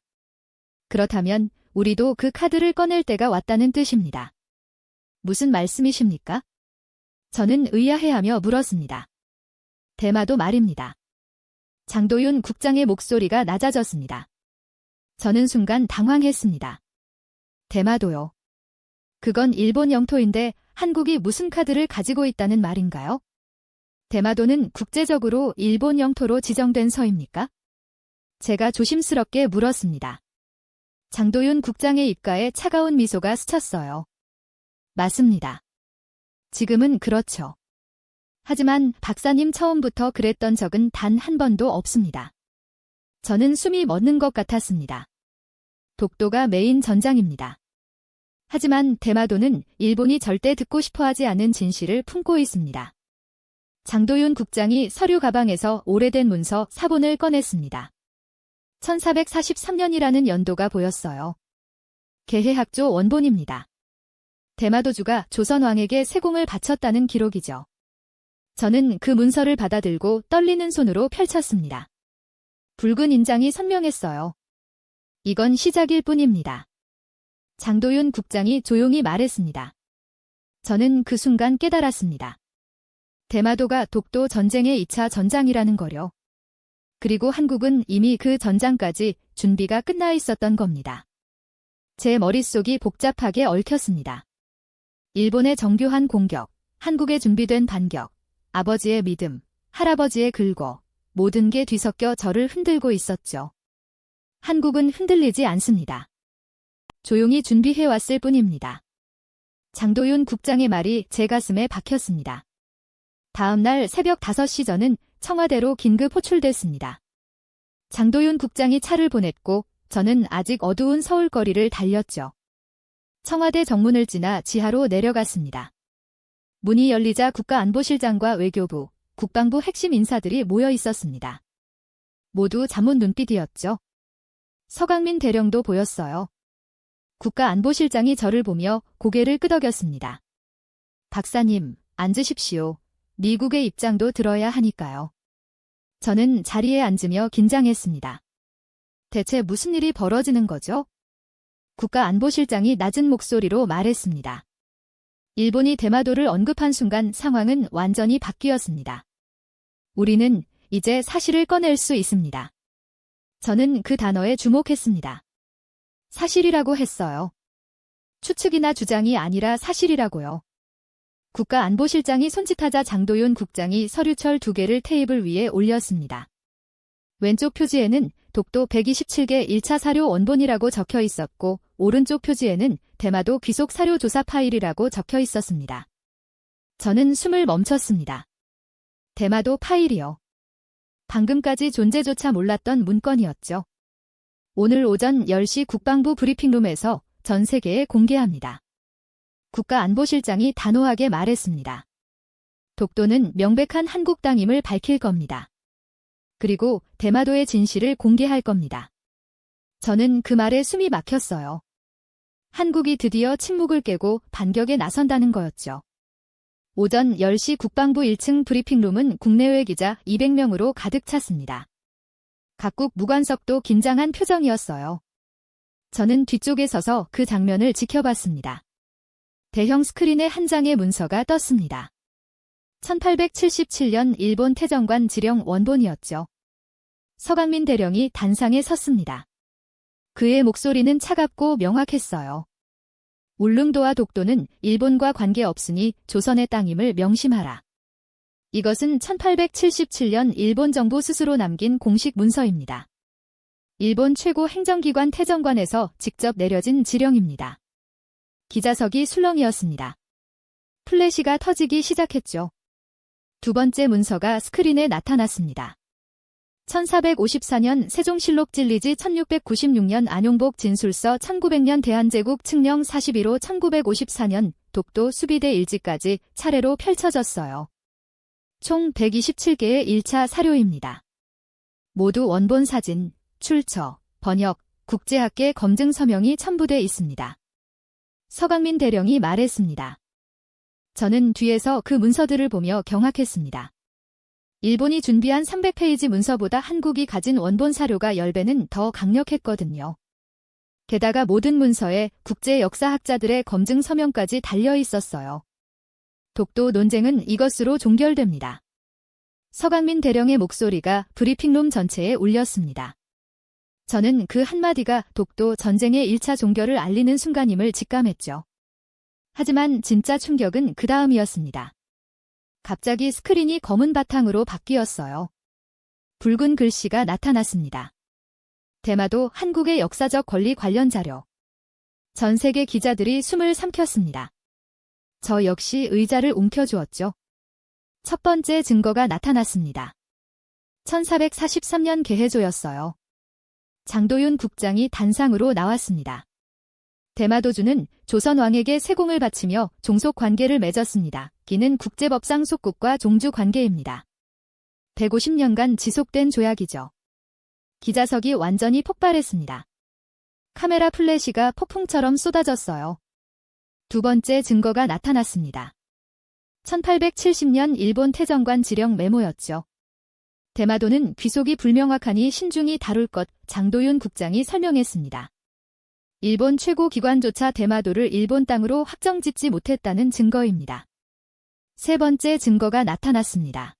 그렇다면 우리도 그 카드를 꺼낼 때가 왔다는 뜻입니다. 무슨 말씀이십니까? 저는 의아해하며 물었습니다. 대마도 말입니다. 장도윤 국장의 목소리가 낮아졌습니다. 저는 순간 당황했습니다. 대마도요. 그건 일본 영토인데 한국이 무슨 카드를 가지고 있다는 말인가요? 대마도는 국제적으로 일본 영토로 지정된 서입니까? 제가 조심스럽게 물었습니다. 장도윤 국장의 입가에 차가운 미소가 스쳤어요. 맞습니다. 지금은 그렇죠. 하지만 박사님 처음부터 그랬던 적은 단 한 번도 없습니다. 저는 숨이 멎는 것 같았습니다. 독도가 메인 전장입니다. 하지만 대마도는 일본이 절대 듣고 싶어하지 않은 진실을 품고 있습니다. 장도윤 국장이 서류 가방에서 오래된 문서 사본을 꺼냈습니다. 1443년이라는 연도가 보였어요. 개해학조 원본입니다. 대마도주가 조선왕에게 세공을 바쳤다는 기록이죠. 저는 그 문서를 받아들고 떨리는 손으로 펼쳤습니다. 붉은 인장이 선명했어요. 이건 시작일 뿐입니다. 장도윤 국장이 조용히 말했습니다. 저는 그 순간 깨달았습니다. 대마도가 독도 전쟁의 2차 전장이라는 거려. 그리고 한국은 이미 그 전장까지 준비가 끝나 있었던 겁니다. 제 머릿속이 복잡하게 얽혔습니다. 일본의 정교한 공격, 한국의 준비된 반격, 아버지의 믿음, 할아버지의 글고, 모든 게 뒤섞여 저를 흔들고 있었죠. 한국은 흔들리지 않습니다. 조용히 준비해왔을 뿐입니다. 장도윤 국장의 말이 제 가슴에 박혔습니다. 다음 날 새벽 5시 저는 청와대로 긴급 호출됐습니다. 장도윤 국장이 차를 보냈고 저는 아직 어두운 서울거리를 달렸죠. 청와대 정문을 지나 지하로 내려갔습니다. 문이 열리자 국가안보실장과 외교부, 국방부 핵심 인사들이 모여 있었습니다. 모두 잠온 눈빛이었죠. 서강민 대령도 보였어요. 국가안보실장이 저를 보며 고개를 끄덕였습니다. 박사님, 앉으십시오. 미국의 입장도 들어야 하니까요. 저는 자리에 앉으며 긴장했습니다. 대체 무슨 일이 벌어지는 거죠? 국가안보실장이 낮은 목소리로 말했습니다. 일본이 대마도를 언급한 순간 상황은 완전히 바뀌었습니다. 우리는 이제 사실을 꺼낼 수 있습니다. 저는 그 단어에 주목했습니다. 사실이라고 했어요. 추측이나 주장이 아니라 사실이라고요. 국가안보실장이 손짓하자 장도윤 국장이 서류철 2개를 테이블 위에 올렸습니다. 왼쪽 표지에는 독도 127개 1차 사료 원본이라고 적혀 있었고 오른쪽 표지에는 대마도 귀속 사료 조사 파일이라고 적혀 있었습니다. 저는 숨을 멈췄습니다. 대마도 파일이요. 방금까지 존재조차 몰랐던 문건이었죠. 오늘 오전 10시 국방부 브리핑룸에서 전 세계에 공개합니다. 국가안보실장이 단호하게 말했습니다. 독도는 명백한 한국 땅임을 밝힐 겁니다. 그리고 대마도의 진실을 공개할 겁니다. 저는 그 말에 숨이 막혔어요. 한국이 드디어 침묵을 깨고 반격에 나선다는 거였죠. 오전 10시 국방부 1층 브리핑룸은 국내외 기자 200명으로 가득 찼습니다. 각국 무관석도 긴장한 표정이었어요. 저는 뒤쪽에 서서 그 장면을 지켜봤습니다. 대형 스크린에 한 장의 문서가 떴습니다. 1877년 일본 태정관 지령 원본이었죠. 서강민 대령이 단상에 섰습니다. 그의 목소리는 차갑고 명확했어요. 울릉도와 독도는 일본과 관계없으니 조선의 땅임을 명심하라. 이것은 1877년 일본 정부 스스로 남긴 공식 문서입니다. 일본 최고 행정기관 태정관에서 직접 내려진 지령입니다. 기자석이 술렁이었습니다. 플래시가 터지기 시작했죠. 두 번째 문서가 스크린에 나타났습니다. 1454년 세종실록 진리지 1696년 안용복 진술서 1900년 대한제국 칙령 41호 1954년 독도 수비대 일지까지 차례로 펼쳐졌어요. 총 127개의 1차 사료입니다. 모두 원본 사진, 출처, 번역, 국제학계 검증 서명이 첨부돼 있습니다. 서강민 대령이 말했습니다. 저는 뒤에서 그 문서들을 보며 경악했습니다. 일본이 준비한 300페이지 문서보다 한국이 가진 원본 사료가 10배는 더 강력했거든요. 게다가 모든 문서에 국제 역사학자들의 검증 서명까지 달려 있었어요. 독도 논쟁은 이것으로 종결됩니다. 서강민 대령의 목소리가 브리핑룸 전체에 울렸습니다. 저는 그 한마디가 독도 전쟁의 1차 종결을 알리는 순간임을 직감했죠. 하지만 진짜 충격은 그 다음이었습니다. 갑자기 스크린이 검은 바탕으로 바뀌었어요. 붉은 글씨가 나타났습니다. 대마도 한국의 역사적 권리 관련 자료. 전 세계 기자들이 숨을 삼켰습니다. 저 역시 의자를 움켜쥐었죠. 첫 번째 증거가 나타났습니다. 1443년 계해조였어요. 장도윤 국장이 단상으로 나왔습니다. 대마도주는 조선 왕에게 세공을 바치며 종속 관계를 맺었습니다. 기는 국제법상 속국과 종주 관계입니다. 150년간 지속된 조약이죠. 기자석이 완전히 폭발했습니다. 카메라 플래시가 폭풍처럼 쏟아졌어요. 두 번째 증거가 나타났습니다. 1870년 일본 태정관 지령 메모였죠. 대마도는 귀속이 불명확하니 신중히 다룰 것, 장도윤 국장이 설명했습니다. 일본 최고 기관조차 대마도를 일본 땅으로 확정짓지 못했다는 증거입니다. 세 번째 증거가 나타났습니다.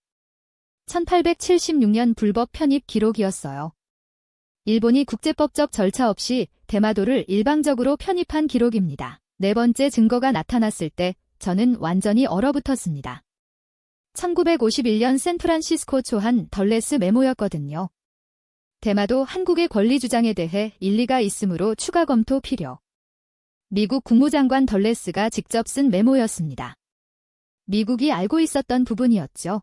1876년 불법 편입 기록이었어요. 일본이 국제법적 절차 없이 대마도를 일방적으로 편입한 기록입니다. 네 번째 증거가 나타났을 때 저는 완전히 얼어붙었습니다. 1951년 샌프란시스코 초한 덜레스 메모였거든요. 대마도 한국의 권리 주장에 대해 일리가 있으므로 추가 검토 필요. 미국 국무장관 덜레스가 직접 쓴 메모였습니다. 미국이 알고 있었던 부분이었죠.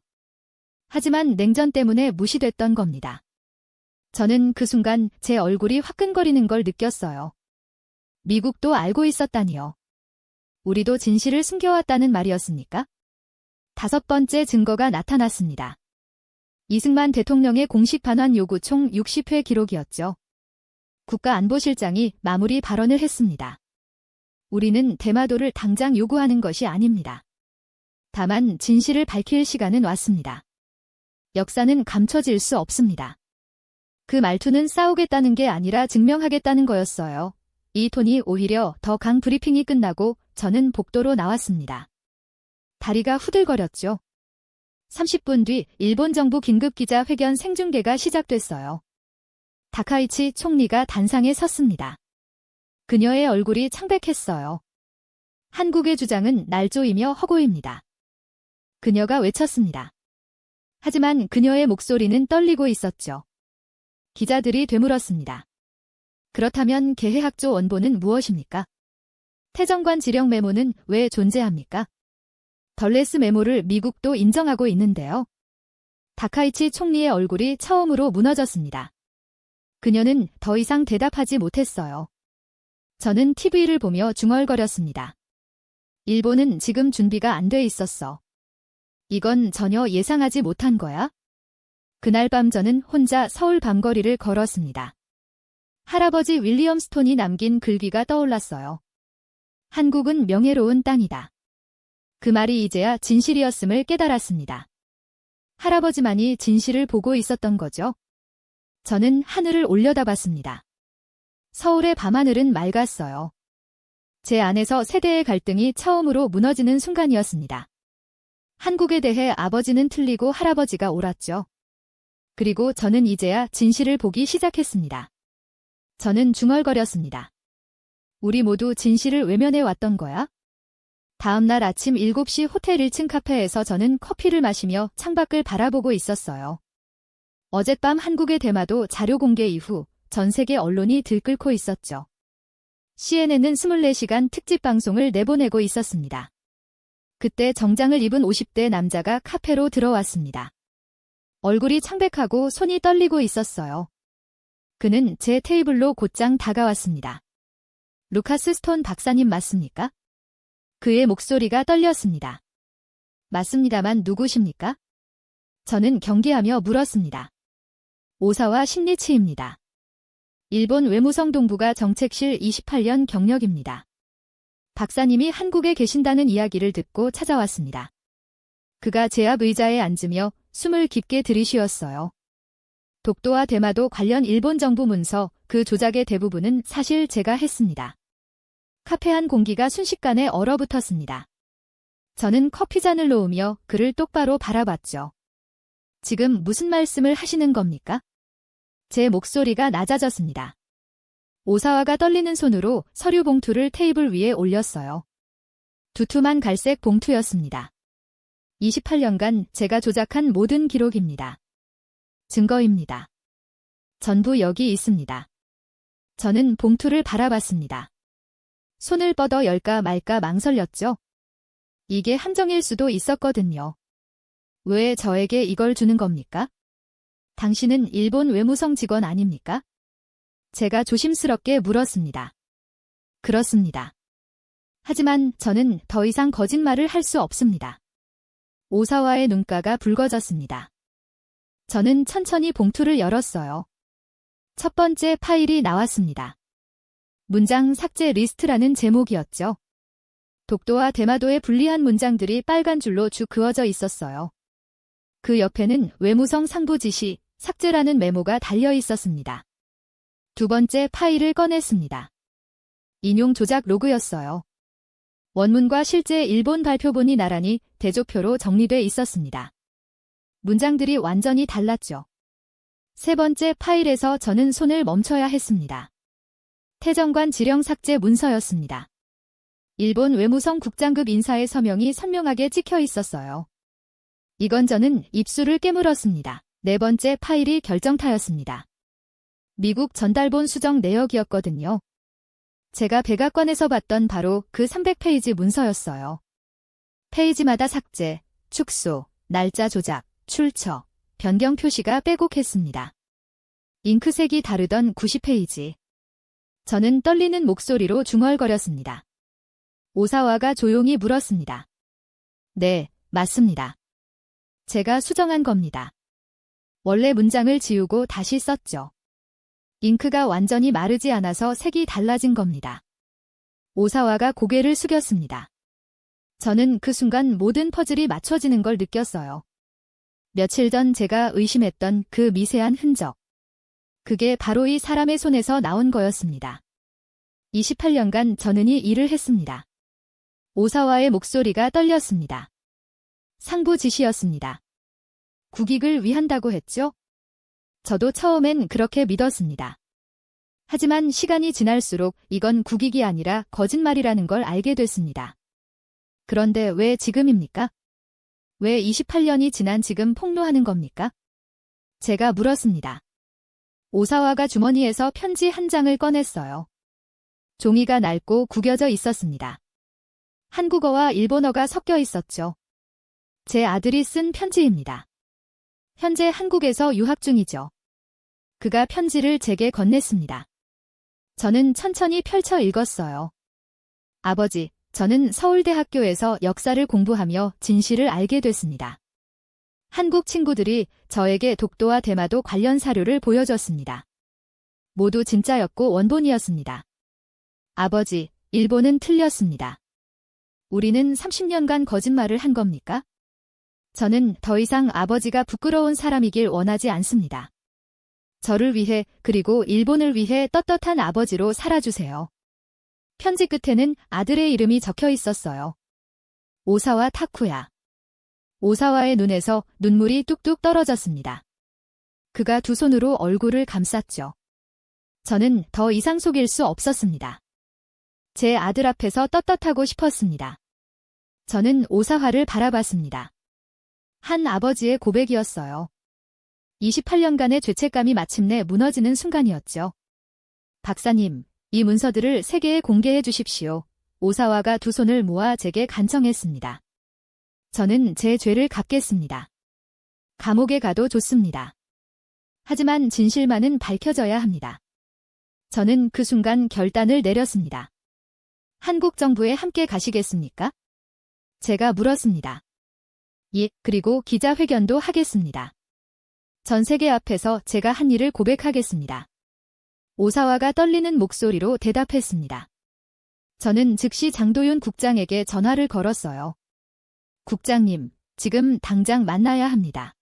하지만 냉전 때문에 무시됐던 겁니다. 저는 그 순간 제 얼굴이 화끈거리는 걸 느꼈어요. 미국도 알고 있었다니요. 우리도 진실을 숨겨왔다는 말이었습니까? 다섯 번째 증거가 나타났습니다. 이승만 대통령의 공식 반환 요구 총 60회 기록이었죠. 국가안보실장이 마무리 발언을 했습니다. 우리는 대마도를 당장 요구하는 것이 아닙니다. 다만 진실을 밝힐 시간은 왔습니다. 역사는 감춰질 수 없습니다. 그 말투는 싸우겠다는 게 아니라 증명하겠다는 거였어요. 이 톤이 오히려 더 강 브리핑이 끝나고 저는 복도로 나왔습니다. 다리가 후들거렸죠. 30분 뒤 일본 정부 긴급기자회견 생중계가 시작됐어요. 다카이치 총리가 단상에 섰습니다. 그녀의 얼굴이 창백했어요. 한국의 주장은 날조이며 허구입니다. 그녀가 외쳤습니다. 하지만 그녀의 목소리는 떨리고 있었죠. 기자들이 되물었습니다. 그렇다면 개해학조 원본은 무엇입니까? 태정관 지령 메모는 왜 존재합니까? 덜레스 메모를 미국도 인정하고 있는데요. 다카이치 총리의 얼굴이 처음으로 무너졌습니다. 그녀는 더 이상 대답하지 못했어요. 저는 TV를 보며 중얼거렸습니다. 일본은 지금 준비가 안 돼 있었어. 이건 전혀 예상하지 못한 거야? 그날 밤 저는 혼자 서울 밤거리를 걸었습니다. 할아버지 윌리엄 스톤이 남긴 글귀가 떠올랐어요. 한국은 명예로운 땅이다. 그 말이 이제야 진실이었음을 깨달았습니다. 할아버지만이 진실을 보고 있었던 거죠. 저는 하늘을 올려다봤습니다. 서울의 밤하늘은 맑았어요. 제 안에서 세대의 갈등이 처음으로 무너지는 순간이었습니다. 한국에 대해 아버지는 틀리고 할아버지가 옳았죠. 그리고 저는 이제야 진실을 보기 시작했습니다. 저는 중얼거렸습니다. 우리 모두 진실을 외면해 왔던 거야? 다음 날 아침 7시 호텔 1층 카페에서 저는 커피를 마시며 창밖을 바라보고 있었어요. 어젯밤 한국의 대마도 자료 공개 이후 전 세계 언론이 들끓고 있었죠. CNN은 24시간 특집 방송을 내보내고 있었습니다. 그때 정장을 입은 50대 남자가 카페로 들어왔습니다. 얼굴이 창백하고 손이 떨리고 있었어요. 그는 제 테이블로 곧장 다가왔습니다. 루카스 스톤 박사님 맞습니까? 그의 목소리가 떨렸습니다. 맞습니다만 누구십니까? 저는 경계하며 물었습니다. 오사와 신니치입니다. 일본 외무성 동부가 정책실 28년 경력입니다. 박사님이 한국에 계신다는 이야기를 듣고 찾아왔습니다. 그가 제 앞 의자에 앉으며 숨을 깊게 들이쉬었어요. 독도와 대마도 관련 일본 정부 문서, 그 조작의 대부분은 사실 제가 했습니다. 카페 안 공기가 순식간에 얼어붙었습니다. 저는 커피잔을 놓으며 그를 똑바로 바라봤죠. 지금 무슨 말씀을 하시는 겁니까? 제 목소리가 낮아졌습니다. 오사와가 떨리는 손으로 서류 봉투를 테이블 위에 올렸어요. 두툼한 갈색 봉투였습니다. 28년간 제가 조작한 모든 기록입니다. 증거입니다. 전부 여기 있습니다. 저는 봉투를 바라봤습니다. 손을 뻗어 열까 말까 망설였죠. 이게 함정일 수도 있었거든요. 왜 저에게 이걸 주는 겁니까? 당신은 일본 외무성 직원 아닙니까? 제가 조심스럽게 물었습니다. 그렇습니다. 하지만 저는 더 이상 거짓말을 할 수 없습니다. 오사와의 눈가가 붉어졌습니다. 저는 천천히 봉투를 열었어요. 첫 번째 파일이 나왔습니다. 문장 삭제 리스트라는 제목이었죠. 독도와 대마도의 불리한 문장들이 빨간 줄로 쭉 그어져 있었어요. 그 옆에는 외무성 상부 지시, 삭제라는 메모가 달려 있었습니다. 두 번째 파일을 꺼냈습니다. 인용 조작 로그였어요. 원문과 실제 일본 발표본이 나란히 대조표로 정리돼 있었습니다. 문장들이 완전히 달랐죠. 세 번째 파일에서 저는 손을 멈춰야 했습니다. 태정관 지령 삭제 문서였습니다. 일본 외무성 국장급 인사의 서명이 선명하게 찍혀 있었어요. 이건 저는 입술을 깨물었습니다. 네 번째 파일이 결정타였습니다. 미국 전달본 수정 내역이었거든요. 제가 백악관에서 봤던 바로 그 300페이지 문서였어요. 페이지마다 삭제, 축소, 날짜 조작, 출처, 변경 표시가 빼곡했습니다. 잉크색이 다르던 90페이지. 저는 떨리는 목소리로 중얼거렸습니다. 오사와가 조용히 물었습니다. 네, 맞습니다. 제가 수정한 겁니다. 원래 문장을 지우고 다시 썼죠. 잉크가 완전히 마르지 않아서 색이 달라진 겁니다. 오사와가 고개를 숙였습니다. 저는 그 순간 모든 퍼즐이 맞춰지는 걸 느꼈어요. 며칠 전 제가 의심했던 그 미세한 흔적. 그게 바로 이 사람의 손에서 나온 거였습니다. 28년간 저는 이 일을 했습니다. 오사와의 목소리가 떨렸습니다. 상부 지시였습니다. 국익을 위한다고 했죠? 저도 처음엔 그렇게 믿었습니다. 하지만 시간이 지날수록 이건 국익이 아니라 거짓말이라는 걸 알게 됐습니다. 그런데 왜 지금입니까? 왜 28년이 지난 지금 폭로하는 겁니까? 제가 물었습니다. 오사와가 주머니에서 편지 한 장을 꺼냈어요. 종이가 낡고 구겨져 있었습니다. 한국어와 일본어가 섞여 있었죠. 제 아들이 쓴 편지입니다. 현재 한국에서 유학 중이죠. 그가 편지를 제게 건넸습니다. 저는 천천히 펼쳐 읽었어요. 아버지, 저는 서울대학교에서 역사를 공부하며 진실을 알게 됐습니다. 한국 친구들이 저에게 독도와 대마도 관련 사료를 보여줬습니다. 모두 진짜였고 원본이었습니다. 아버지, 일본은 틀렸습니다. 우리는 30년간 거짓말을 한 겁니까? 저는 더 이상 아버지가 부끄러운 사람이길 원하지 않습니다. 저를 위해 그리고 일본을 위해 떳떳한 아버지로 살아주세요. 편지 끝에는 아들의 이름이 적혀 있었어요. 오사와 타쿠야. 오사와의 눈에서 눈물이 뚝뚝 떨어졌습니다. 그가 두 손으로 얼굴을 감쌌죠. 저는 더 이상 속일 수 없었습니다. 제 아들 앞에서 떳떳하고 싶었습니다. 저는 오사와를 바라봤습니다. 한 아버지의 고백이었어요. 28년간의 죄책감이 마침내 무너지는 순간이었죠. 박사님, 이 문서들을 세계에 공개해 주십시오. 오사와가 두 손을 모아 제게 간청했습니다. 저는 제 죄를 갚겠습니다. 감옥에 가도 좋습니다. 하지만 진실만은 밝혀져야 합니다. 저는 그 순간 결단을 내렸습니다. 한국 정부에 함께 가시겠습니까? 제가 물었습니다. 예, 그리고 기자회견도 하겠습니다. 전 세계 앞에서 제가 한 일을 고백하겠습니다. 오사와가 떨리는 목소리로 대답했습니다. 저는 즉시 장도윤 국장에게 전화를 걸었어요. 국장님, 지금 당장 만나야 합니다.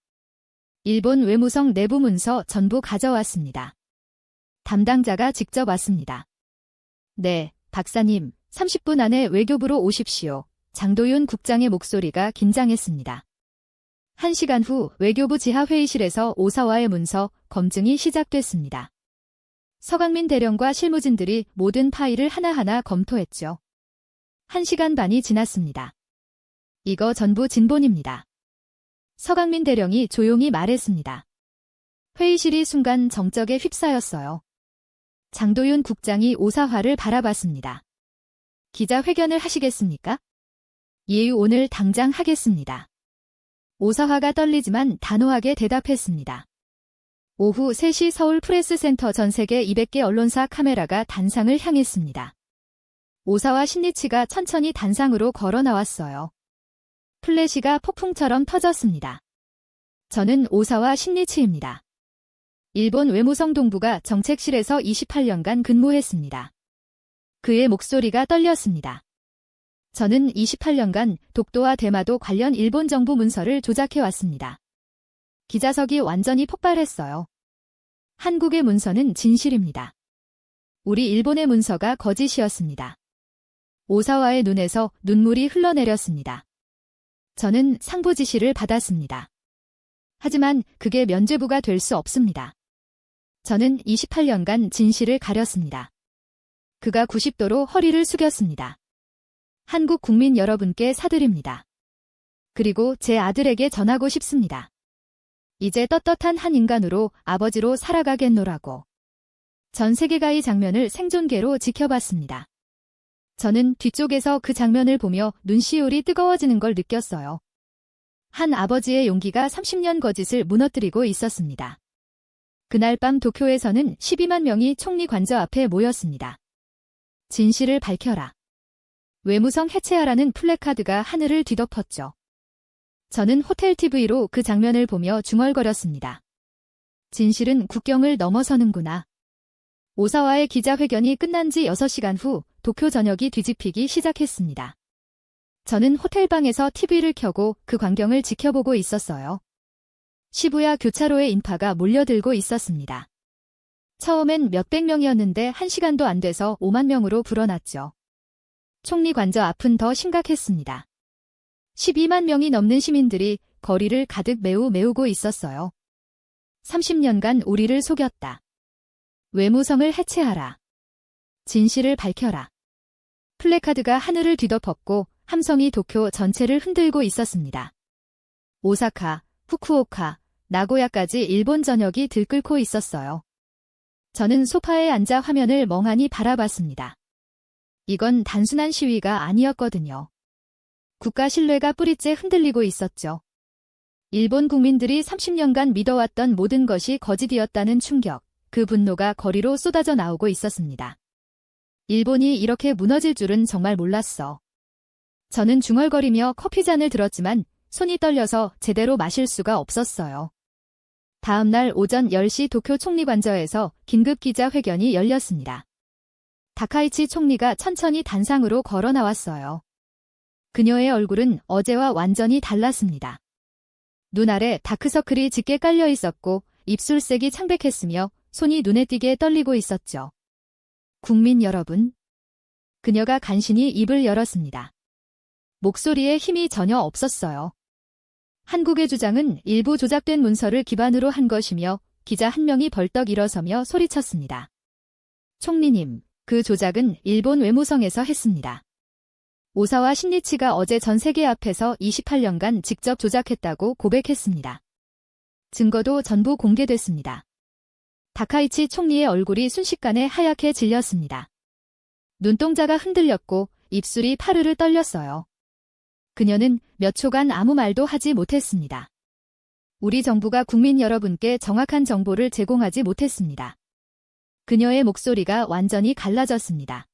일본 외무성 내부 문서 전부 가져왔습니다. 담당자가 직접 왔습니다. 네, 박사님, 30분 안에 외교부로 오십시오. 장도윤 국장의 목소리가 긴장했습니다. 1시간 후 외교부 지하회의실에서 오사와의 문서 검증이 시작됐습니다. 서강민 대령과 실무진들이 모든 파일을 하나하나 검토했죠. 1시간 반이 지났습니다. 이거 전부 진본입니다. 서강민 대령이 조용히 말했습니다. 회의실이 순간 정적에 휩싸였어요. 장도윤 국장이 오사와를 바라봤습니다. 기자회견을 하시겠습니까? 예, 오늘 당장 하겠습니다. 오사와가 떨리지만 단호하게 대답했습니다. 오후 3시 서울 프레스센터 전 세계 200개 언론사 카메라가 단상을 향했습니다. 오사와 신니치가 천천히 단상으로 걸어 나왔어요. 플래시가 폭풍처럼 터졌습니다. 저는 오사와 신니치입니다. 일본 외무성 동부가 정책실에서 28년간 근무했습니다. 그의 목소리가 떨렸습니다. 저는 28년간 독도와 대마도 관련 일본 정부 문서를 조작해왔습니다. 기자석이 완전히 폭발했어요. 한국의 문서는 진실입니다. 우리 일본의 문서가 거짓이었습니다. 오사와의 눈에서 눈물이 흘러내렸습니다. 저는 상부 지시를 받았습니다. 하지만 그게 면죄부가 될 수 없습니다. 저는 28년간 진실을 가렸습니다. 그가 90도로 허리를 숙였습니다. 한국 국민 여러분께 사드립니다. 그리고 제 아들에게 전하고 싶습니다. 이제 떳떳한 한 인간으로 아버지로 살아가겠노라고. 전 세계가 이 장면을 생존계로 지켜봤습니다. 저는 뒤쪽에서 그 장면을 보며 눈시울이 뜨거워지는 걸 느꼈어요. 한 아버지의 용기가 30년 거짓을 무너뜨리고 있었습니다. 그날 밤 도쿄에서는 12만 명이 총리 관저 앞에 모였습니다. 진실을 밝혀라. 외무성 해체하라는 플래카드가 하늘을 뒤덮었죠. 저는 호텔 TV로 그 장면을 보며 중얼거렸습니다. 진실은 국경을 넘어서는구나. 오사와의 기자회견이 끝난 지 6시간 후 도쿄 전역이 뒤집히기 시작했습니다. 저는 호텔방에서 TV를 켜고 그 광경을 지켜보고 있었어요. 시부야 교차로에 인파가 몰려들고 있었습니다. 처음엔 몇백 명이었는데 1시간도 안 돼서 5만 명으로 불어났죠. 총리 관저 앞은 더 심각했습니다. 12만 명이 넘는 시민들이 거리를 가득 메우고 있었어요. 30년간 우리를 속였다. 외무성을 해체하라. 진실을 밝혀라. 플래카드가 하늘을 뒤덮었고 함성이 도쿄 전체를 흔들고 있었습니다. 오사카, 후쿠오카, 나고야까지 일본 전역이 들끓고 있었어요. 저는 소파에 앉아 화면을 멍하니 바라봤습니다. 이건 단순한 시위가 아니었거든요. 국가 신뢰가 뿌리째 흔들리고 있었죠. 일본 국민들이 30년간 믿어왔던 모든 것이 거짓이었다는 충격, 그 분노가 거리로 쏟아져 나오고 있었습니다. 일본이 이렇게 무너질 줄은 정말 몰랐어. 저는 중얼거리며 커피잔을 들었지만 손이 떨려서 제대로 마실 수가 없었어요. 다음 날 오전 10시 도쿄 총리관저에서 긴급 기자회견이 열렸습니다. 다카이치 총리가 천천히 단상으로 걸어 나왔어요. 그녀의 얼굴은 어제와 완전히 달랐습니다. 눈 아래 다크서클이 짙게 깔려 있었고 입술색이 창백했으며 손이 눈에 띄게 떨리고 있었죠. 국민 여러분. 그녀가 간신히 입을 열었습니다. 목소리에 힘이 전혀 없었어요. 한국의 주장은 일부 조작된 문서를 기반으로 한 것이며 기자 한 명이 벌떡 일어서며 소리쳤습니다. 총리님, 그 조작은 일본 외무성에서 했습니다. 오사와 신니치가 어제 전 세계 앞에서 28년간 직접 조작했다고 고백했습니다. 증거도 전부 공개됐습니다. 다카이치 총리의 얼굴이 순식간에 하얗게 질렸습니다. 눈동자가 흔들렸고 입술이 파르르 떨렸어요. 그녀는 몇 초간 아무 말도 하지 못했습니다. 우리 정부가 국민 여러분께 정확한 정보를 제공하지 못했습니다. 그녀의 목소리가 완전히 갈라졌습니다.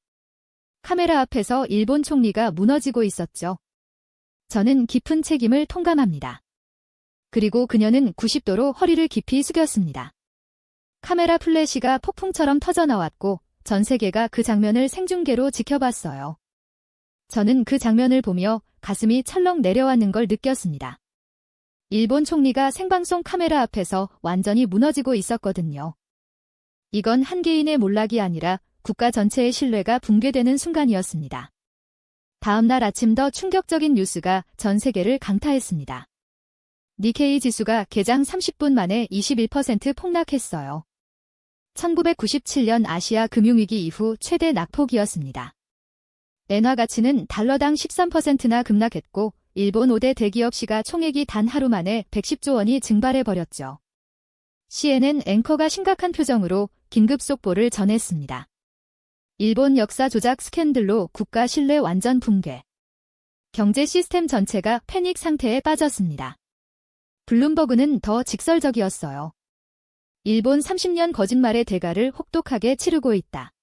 카메라 앞에서 일본 총리가 무너지고 있었죠. 저는 깊은 책임을 통감합니다. 그리고 그녀는 90도로 허리를 깊이 숙였습니다. 카메라 플래시가 폭풍처럼 터져나왔고 전 세계가 그 장면을 생중계로 지켜봤어요. 저는 그 장면을 보며 가슴이 철렁 내려앉는 걸 느꼈습니다. 일본 총리가 생방송 카메라 앞에서 완전히 무너지고 있었거든요. 이건 한 개인의 몰락이 아니라 국가 전체의 신뢰가 붕괴되는 순간이었습니다. 다음 날 아침 더 충격적인 뉴스가 전 세계를 강타했습니다. 니케이 지수가 개장 30분 만에 21% 폭락했어요. 1997년 아시아 금융위기 이후 최대 낙폭이었습니다. 엔화 가치는 달러당 13%나 급락했고 일본 5대 대기업 시가총액이 단 하루 만에 110조 원이 증발해버렸죠. CNN 앵커가 심각한 표정으로 긴급 속보를 전했습니다. 일본 역사 조작 스캔들로 국가 신뢰 완전 붕괴. 경제 시스템 전체가 패닉 상태에 빠졌습니다. 블룸버그는 더 직설적이었어요. 일본 30년 거짓말의 대가를 혹독하게 치르고 있다.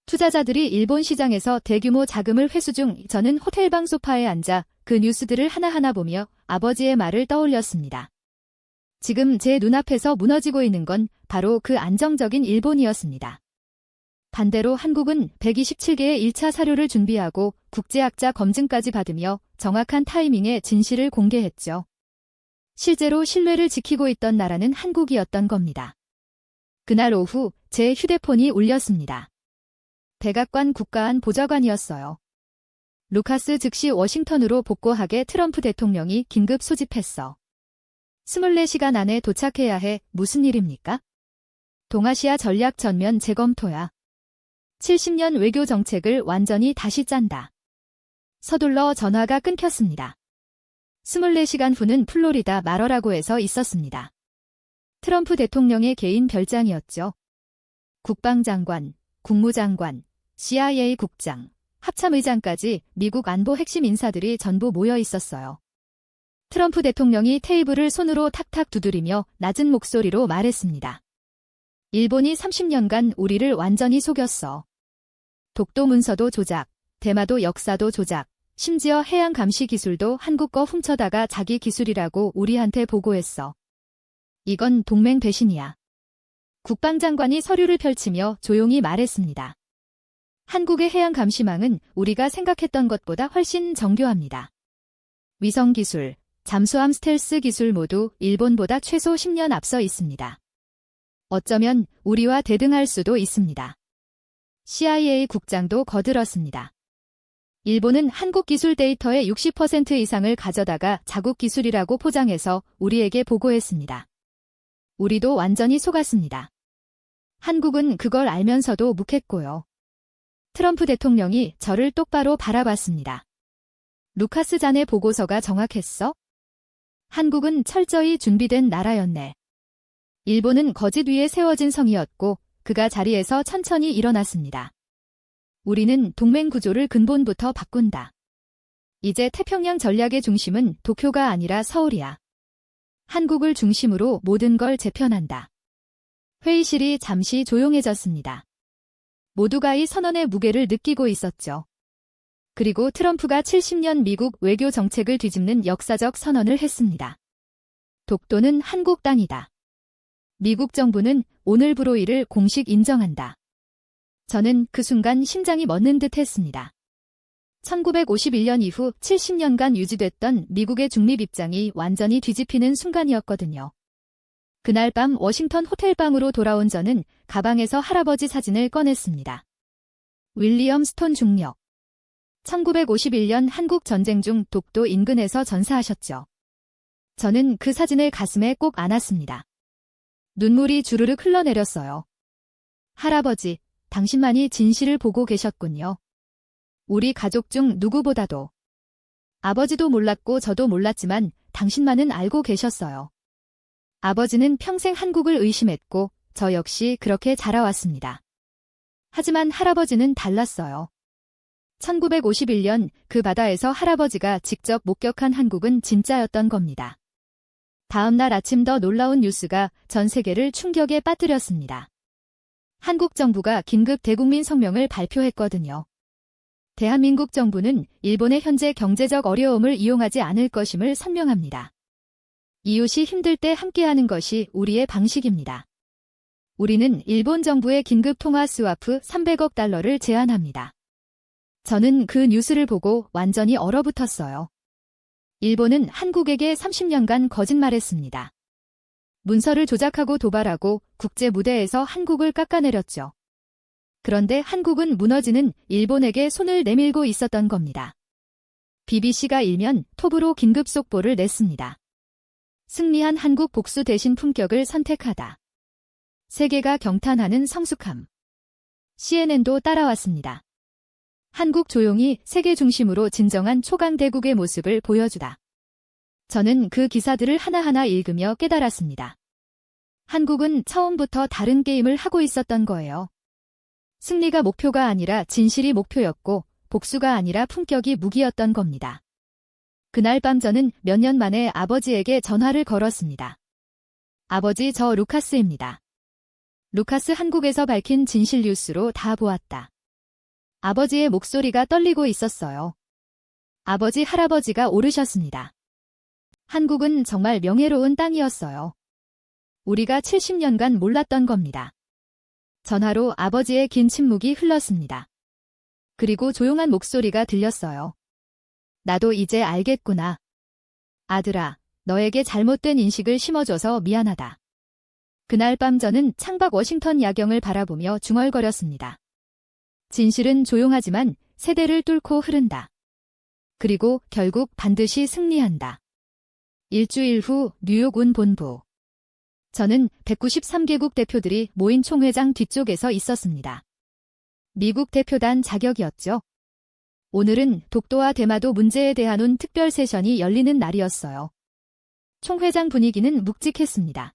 투자자들이 일본 시장에서 대규모 자금을 회수 중. 저는 호텔방 소파에 앉아 그 뉴스들을 하나하나 보며 아버지의 말을 떠올렸습니다. 지금 제 눈앞에서 무너지고 있는 건 바로 그 안정적인 일본이었습니다. 반대로 한국은 127개의 1차 사료를 준비하고 국제학자 검증까지 받으며 정확한 타이밍에 진실을 공개했죠. 실제로 신뢰를 지키고 있던 나라는 한국이었던 겁니다. 그날 오후 제 휴대폰이 울렸습니다. 백악관 국가안 보좌관이었어요. 루카스 즉시 워싱턴으로 복고하게 트럼프 대통령이 긴급 소집했어. 24시간 안에 도착해야 해. 무슨 일입니까? 동아시아 전략 전면 재검토야. 70년 외교 정책을 완전히 다시 짠다. 서둘러 전화가 끊겼습니다. 24시간 후는 플로리다 마러라고에서 있었습니다. 트럼프 대통령의 개인 별장이었죠. 국방장관, 국무장관, CIA 국장, 합참의장까지 미국 안보 핵심 인사들이 전부 모여 있었어요. 트럼프 대통령이 테이블을 손으로 탁탁 두드리며 낮은 목소리로 말했습니다. 일본이 30년간 우리를 완전히 속였어. 독도 문서도 조작, 대마도 역사도 조작, 심지어 해양 감시 기술도 한국 거 훔쳐다가 자기 기술이라고 우리한테 보고했어. 이건 동맹 배신이야. 국방장관이 서류를 펼치며 조용히 말했습니다. 한국의 해양 감시망은 우리가 생각했던 것보다 훨씬 정교합니다. 위성 기술, 잠수함 스텔스 기술 모두 일본보다 최소 10년 앞서 있습니다. 어쩌면 우리와 대등할 수도 있습니다. CIA 국장도 거들었습니다. 일본은 한국 기술 데이터의 60% 이상을 가져다가 자국 기술이라고 포장해서 우리에게 보고했습니다. 우리도 완전히 속았습니다. 한국은 그걸 알면서도 묵했고요. 트럼프 대통령이 저를 똑바로 바라봤습니다. 루카스 자네 보고서가 정확했어? 한국은 철저히 준비된 나라였네. 일본은 거짓 위에 세워진 성이었고 그가 자리에서 천천히 일어났습니다. 우리는 동맹 구조를 근본부터 바꾼다. 이제 태평양 전략의 중심은 도쿄가 아니라 서울이야. 한국을 중심으로 모든 걸 재편한다. 회의실이 잠시 조용해졌습니다. 모두가 이 선언의 무게를 느끼고 있었죠. 그리고 트럼프가 70년 미국 외교 정책을 뒤집는 역사적 선언을 했습니다. 독도는 한국 땅이다. 미국 정부는 오늘부로 이를 공식 인정한다. 저는 그 순간 심장이 멎는 듯 했습니다. 1951년 이후 70년간 유지됐던 미국의 중립 입장이 완전히 뒤집히는 순간이었거든요. 그날 밤 워싱턴 호텔방으로 돌아온 저는 가방에서 할아버지 사진을 꺼냈습니다. 윌리엄 스톤 중력. 1951년 한국 전쟁 중 독도 인근에서 전사하셨죠. 저는 그 사진을 가슴에 꼭 안았습니다. 눈물이 주르륵 흘러내렸어요. 할아버지, 당신만이 진실을 보고 계셨군요. 우리 가족 중 누구보다도. 아버지도 몰랐고 저도 몰랐지만 당신만은 알고 계셨어요. 아버지는 평생 한국을 의심했고 저 역시 그렇게 자라왔습니다. 하지만 할아버지는 달랐어요. 1951년 그 바다에서 할아버지가 직접 목격한 한국은 진짜였던 겁니다. 다음 날 아침 더 놀라운 뉴스가 전 세계를 충격에 빠뜨렸습니다. 한국 정부가 긴급 대국민 성명을 발표했거든요. 대한민국 정부는 일본의 현재 경제적 어려움을 이용하지 않을 것임을 선명합니다. 이웃이 힘들 때 함께하는 것이 우리의 방식입니다. 우리는 일본 정부의 긴급 통화 스와프 300억 달러를 제안합니다. 저는 그 뉴스를 보고 완전히 얼어붙었어요. 일본은 한국에게 30년간 거짓말했습니다. 문서를 조작하고 도발하고 국제 무대에서 한국을 깎아내렸죠. 그런데 한국은 무너지는 일본에게 손을 내밀고 있었던 겁니다. BBC가 일면 톱으로 긴급 속보를 냈습니다. 승리한 한국 복수 대신 품격을 선택하다. 세계가 경탄하는 성숙함. CNN도 따라왔습니다. 한국 조용히 세계 중심으로 진정한 초강대국의 모습을 보여주다. 저는 그 기사들을 하나하나 읽으며 깨달았습니다. 한국은 처음부터 다른 게임을 하고 있었던 거예요. 승리가 목표가 아니라 진실이 목표였고 복수가 아니라 품격이 무기였던 겁니다. 그날 밤 저는 몇 년 만에 아버지에게 전화를 걸었습니다. 아버지, 저 루카스입니다. 루카스, 한국에서 밝힌 진실 뉴스로 다 보았다. 아버지의 목소리가 떨리고 있었어요. 아버지, 할아버지가 오르셨습니다. 한국은 정말 명예로운 땅이었어요. 우리가 70년간 몰랐던 겁니다. 전화로 아버지의 긴 침묵이 흘렀습니다. 그리고 조용한 목소리가 들렸어요. 나도 이제 알겠구나. 아들아, 너에게 잘못된 인식을 심어줘서 미안하다. 그날 밤 저는 창밖 워싱턴 야경을 바라보며 중얼거렸습니다. 진실은 조용하지만 세대를 뚫고 흐른다. 그리고 결국 반드시 승리한다. 일주일 후 뉴욕 운 본부. 저는 193개국 대표들이 모인 총회장 뒤쪽에서 있었습니다. 미국 대표단 자격이었죠. 오늘은 독도와 대마도 문제에 대한 특별 세션이 열리는 날이었어요. 총회장 분위기는 묵직했습니다.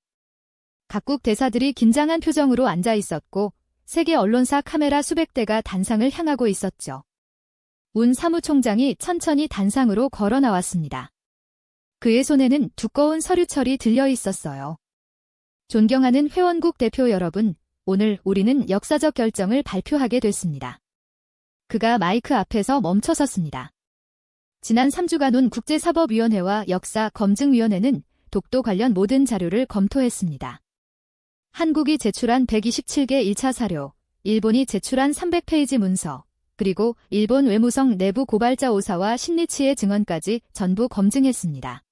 각국 대사들이 긴장한 표정으로 앉아 있었고 세계 언론사 카메라 수백 대가 단상을 향하고 있었죠. 운 사무총장이 천천히 단상으로 걸어 나왔습니다. 그의 손에는 두꺼운 서류철이 들려 있었어요. 존경하는 회원국 대표 여러분, 오늘 우리는 역사적 결정을 발표하게 됐습니다. 그가 마이크 앞에서 멈춰섰습니다. 지난 3주간 온 국제사법위원회와 역사검증위원회는 독도 관련 모든 자료를 검토했습니다. 한국이 제출한 127개 1차 사료, 일본이 제출한 300페이지 문서, 그리고 일본 외무성 내부 고발자 오사와 신니치의 증언까지 전부 검증했습니다.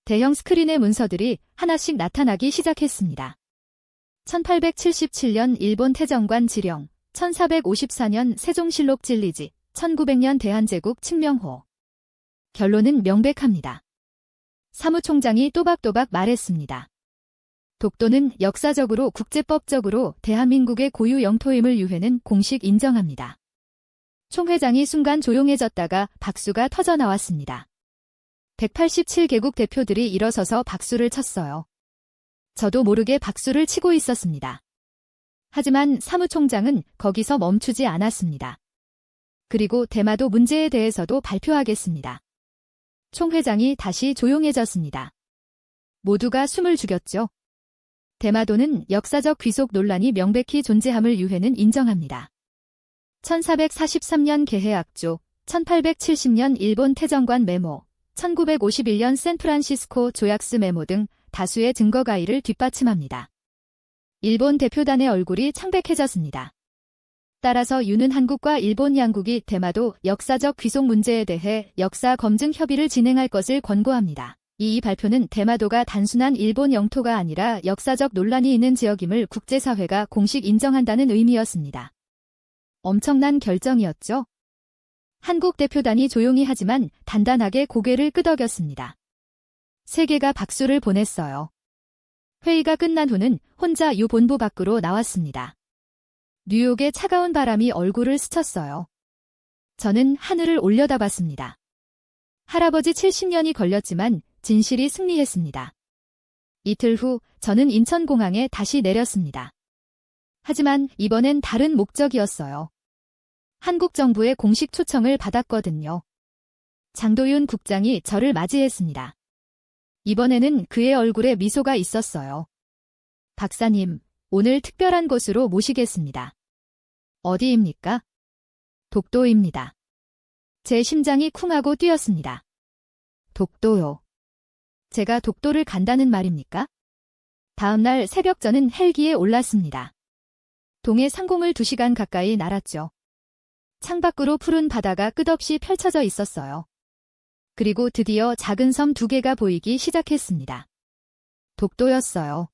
대형 스크린의 문서들이 하나씩 나타나기 시작했습니다. 1877년 일본 태정관 지령, 1454년 세종실록 진리지, 1900년 대한제국 침명호. 결론은 명백합니다. 사무총장이 또박또박 말했습니다. 독도는 역사적으로 국제법적으로 대한민국의 고유 영토임을 유해는 공식 인정합니다. 총회장이 순간 조용해졌다가 박수가 터져나왔습니다. 187개국 대표들이 일어서서 박수를 쳤어요. 저도 모르게 박수를 치고 있었습니다. 하지만 사무총장은 거기서 멈추지 않았습니다. 그리고 대마도 문제에 대해서도 발표하겠습니다. 총회장이 다시 조용해졌습니다. 모두가 숨을 죽였죠. 대마도는 역사적 귀속 논란이 명백히 존재함을 유해는 인정합니다. 1443년 개해악조, 1870년 일본 태정관 메모, 1951년 샌프란시스코 조약스 메모 등 다수의 증거 가이를 뒷받침합니다. 일본 대표단의 얼굴이 창백해졌습니다. 따라서 유는 한국과 일본 양국이 대마도 역사적 귀속 문제에 대해 역사 검증 협의를 진행할 것을 권고합니다. 이 발표는 대마도가 단순한 일본 영토가 아니라 역사적 논란이 있는 지역임을 국제사회가 공식 인정한다는 의미였습니다. 엄청난 결정이었죠. 한국 대표단이 조용히 하지만 단단하게 고개를 끄덕였습니다. 세계가 박수를 보냈어요. 회의가 끝난 후는 혼자 유 본부 밖으로 나왔습니다. 뉴욕의 차가운 바람이 얼굴을 스쳤어요. 저는 하늘을 올려다봤습니다. 할아버지 70년이 걸렸지만 진실이 승리했습니다. 이틀 후 저는 인천공항에 다시 내렸습니다. 하지만 이번엔 다른 목적이었어요. 한국 정부의 공식 초청을 받았거든요. 장도윤 국장이 저를 맞이했습니다. 이번에는 그의 얼굴에 미소가 있었어요. 박사님, 오늘 특별한 곳으로 모시겠습니다. 어디입니까? 독도입니다. 제 심장이 쿵하고 뛰었습니다. 독도요. 제가 독도를 간다는 말입니까? 다음날 새벽 저는 헬기에 올랐습니다. 동해 상공을 2시간 가까이 날았죠. 창밖으로 푸른 바다가 끝없이 펼쳐져 있었어요. 그리고 드디어 작은 섬 2개가 보이기 시작했습니다. 독도였어요.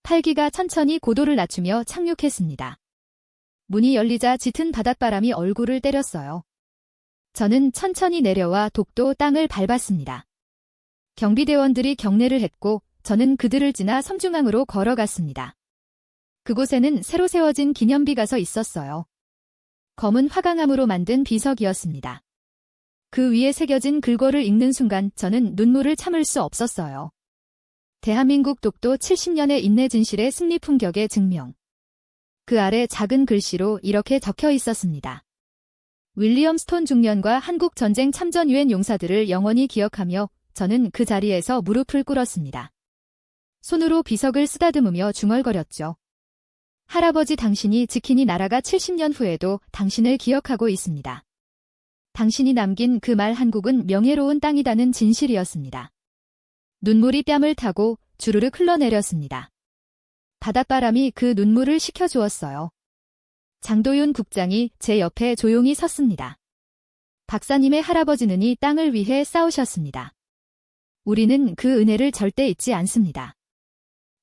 8기가 천천히 고도를 낮추며 착륙했습니다. 문이 열리자 짙은 바닷바람이 얼굴을 때렸어요. 저는 천천히 내려와 독도 땅을 밟았습니다. 경비대원들이 경례를 했고 저는 그들을 지나 섬중앙으로 걸어갔습니다. 그곳에는 새로 세워진 기념비가 서 있었어요. 검은 화강암으로 만든 비석이었습니다. 그 위에 새겨진 글꼴을 읽는 순간 저는 눈물을 참을 수 없었어요. 대한민국 독도 70년의 인내 진실의 승리 품격의 증명. 그 아래 작은 글씨로 이렇게 적혀 있었습니다. 윌리엄 스톤 중년과 한국 전쟁 참전 유엔 용사들을 영원히 기억하며 저는 그 자리에서 무릎을 꿇었습니다. 손으로 비석을 쓰다듬으며 중얼거렸죠. 할아버지 당신이 지킨 이 나라가 70년 후에도 당신을 기억하고 있습니다. 당신이 남긴 그 말 한국은 명예로운 땅이다는 진실이었습니다. 눈물이 뺨을 타고 주르륵 흘러내렸습니다. 바닷바람이 그 눈물을 식혀주었어요. 장도윤 국장이 제 옆에 조용히 섰습니다. 박사님의 할아버지는 이 땅을 위해 싸우셨습니다. 우리는 그 은혜를 절대 잊지 않습니다.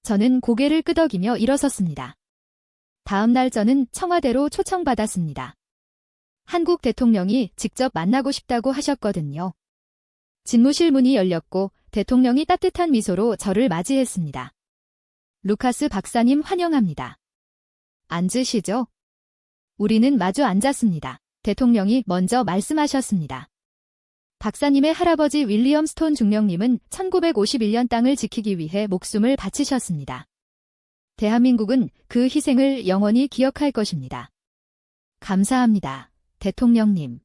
저는 고개를 끄덕이며 일어섰습니다. 다음 날 저는 청와대로 초청받았습니다. 한국 대통령이 직접 만나고 싶다고 하셨거든요. 집무실 문이 열렸고 대통령이 따뜻한 미소로 저를 맞이했습니다. 루카스 박사님 환영합니다. 앉으시죠. 우리는 마주 앉았습니다. 대통령이 먼저 말씀하셨습니다. 박사님의 할아버지 윌리엄 스톤 중령님은 1951년 땅을 지키기 위해 목숨을 바치셨습니다. 대한민국은 그 희생을 영원히 기억할 것입니다. 감사합니다, 대통령님.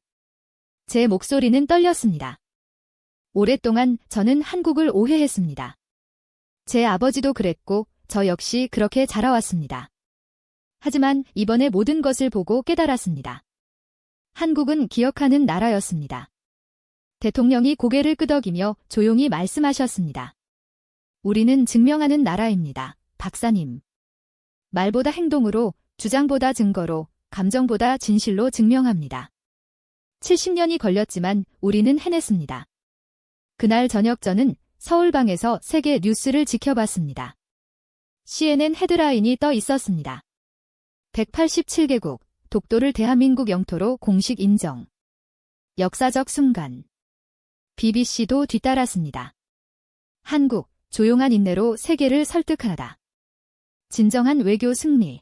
제 목소리는 떨렸습니다. 오랫동안 저는 한국을 오해했습니다. 제 아버지도 그랬고 저 역시 그렇게 자라왔습니다. 하지만 이번에 모든 것을 보고 깨달았습니다. 한국은 기억하는 나라였습니다. 대통령이 고개를 끄덕이며 조용히 말씀하셨습니다. 우리는 증명하는 나라입니다, 박사님. 말보다 행동으로, 주장보다 증거로, 감정보다 진실로 증명합니다. 70년이 걸렸지만 우리는 해냈습니다. 그날 저녁 저는 서울방에서 세계 뉴스를 지켜봤습니다. CNN 헤드라인이 떠 있었습니다. 187개국, 독도를 대한민국 영토로 공식 인정. 역사적 순간. BBC도 뒤따랐습니다. 한국, 조용한 인내로 세계를 설득하다. 진정한 외교 승리.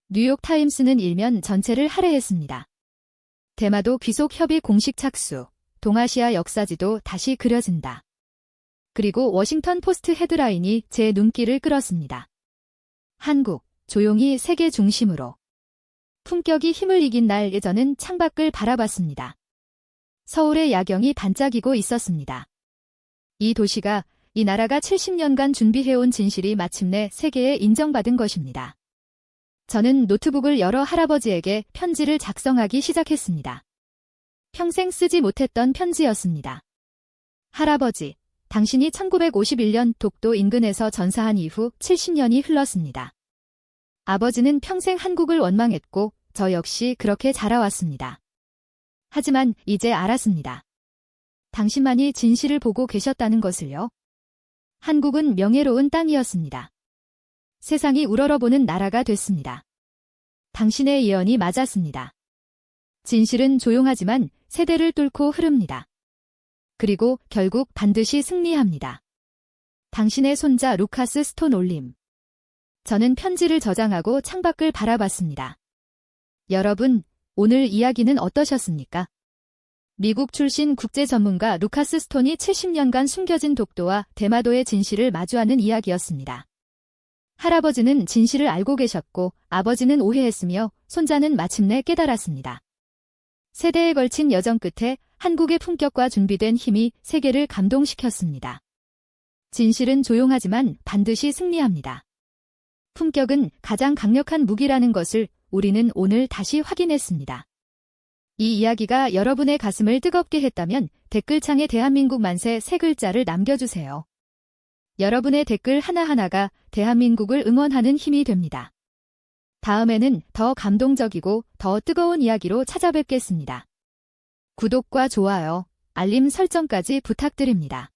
뉴욕타임스는 일면 전체를 할애했습니다. 대마도 귀속 협의 공식 착수, 동아시아 역사지도 다시 그려진다. 그리고 워싱턴 포스트 헤드라인이 제 눈길을 끌었습니다. 한국, 조용히 세계 중심으로. 품격이 힘을 이긴 날 저는 창밖을 바라봤습니다. 서울의 야경이 반짝이고 있었습니다. 이 도시가, 이 나라가 70년간 준비해온 진실이 마침내 세계에 인정받은 것입니다. 저는 노트북을 열어 할아버지에게 편지를 작성하기 시작했습니다. 평생 쓰지 못했던 편지였습니다. 할아버지, 당신이 1951년 독도 인근에서 전사한 이후 70년이 흘렀습니다. 아버지는 평생 한국을 원망했고 저 역시 그렇게 자라왔습니다. 하지만 이제 알았습니다. 당신만이 진실을 보고 계셨다는 것을요. 한국은 명예로운 땅이었습니다. 세상이 우러러보는 나라가 됐습니다. 당신의 예언이 맞았습니다. 진실은 조용하지만 세대를 뚫고 흐릅니다. 그리고 결국 반드시 승리합니다. 당신의 손자 루카스 스톤 올림. 저는 편지를 저장하고 창밖을 바라봤습니다. 여러분, 오늘 이야기는 어떠셨습니까? 미국 출신 국제 전문가 루카스 스톤이 70년간 숨겨진 독도와 대마도의 진실을 마주하는 이야기였습니다. 할아버지는 진실을 알고 계셨고 아버지는 오해했으며 손자는 마침내 깨달았습니다. 세대에 걸친 여정 끝에 한국의 품격과 준비된 힘이 세계를 감동시켰습니다. 진실은 조용하지만 반드시 승리합니다. 품격은 가장 강력한 무기라는 것을 우리는 오늘 다시 확인했습니다. 이 이야기가 여러분의 가슴을 뜨겁게 했다면 댓글창에 대한민국 만세 3글자를 남겨주세요. 여러분의 댓글 하나하나가 대한민국을 응원하는 힘이 됩니다. 다음에는 더 감동적이고 더 뜨거운 이야기로 찾아뵙겠습니다. 구독과 좋아요, 알림 설정까지 부탁드립니다.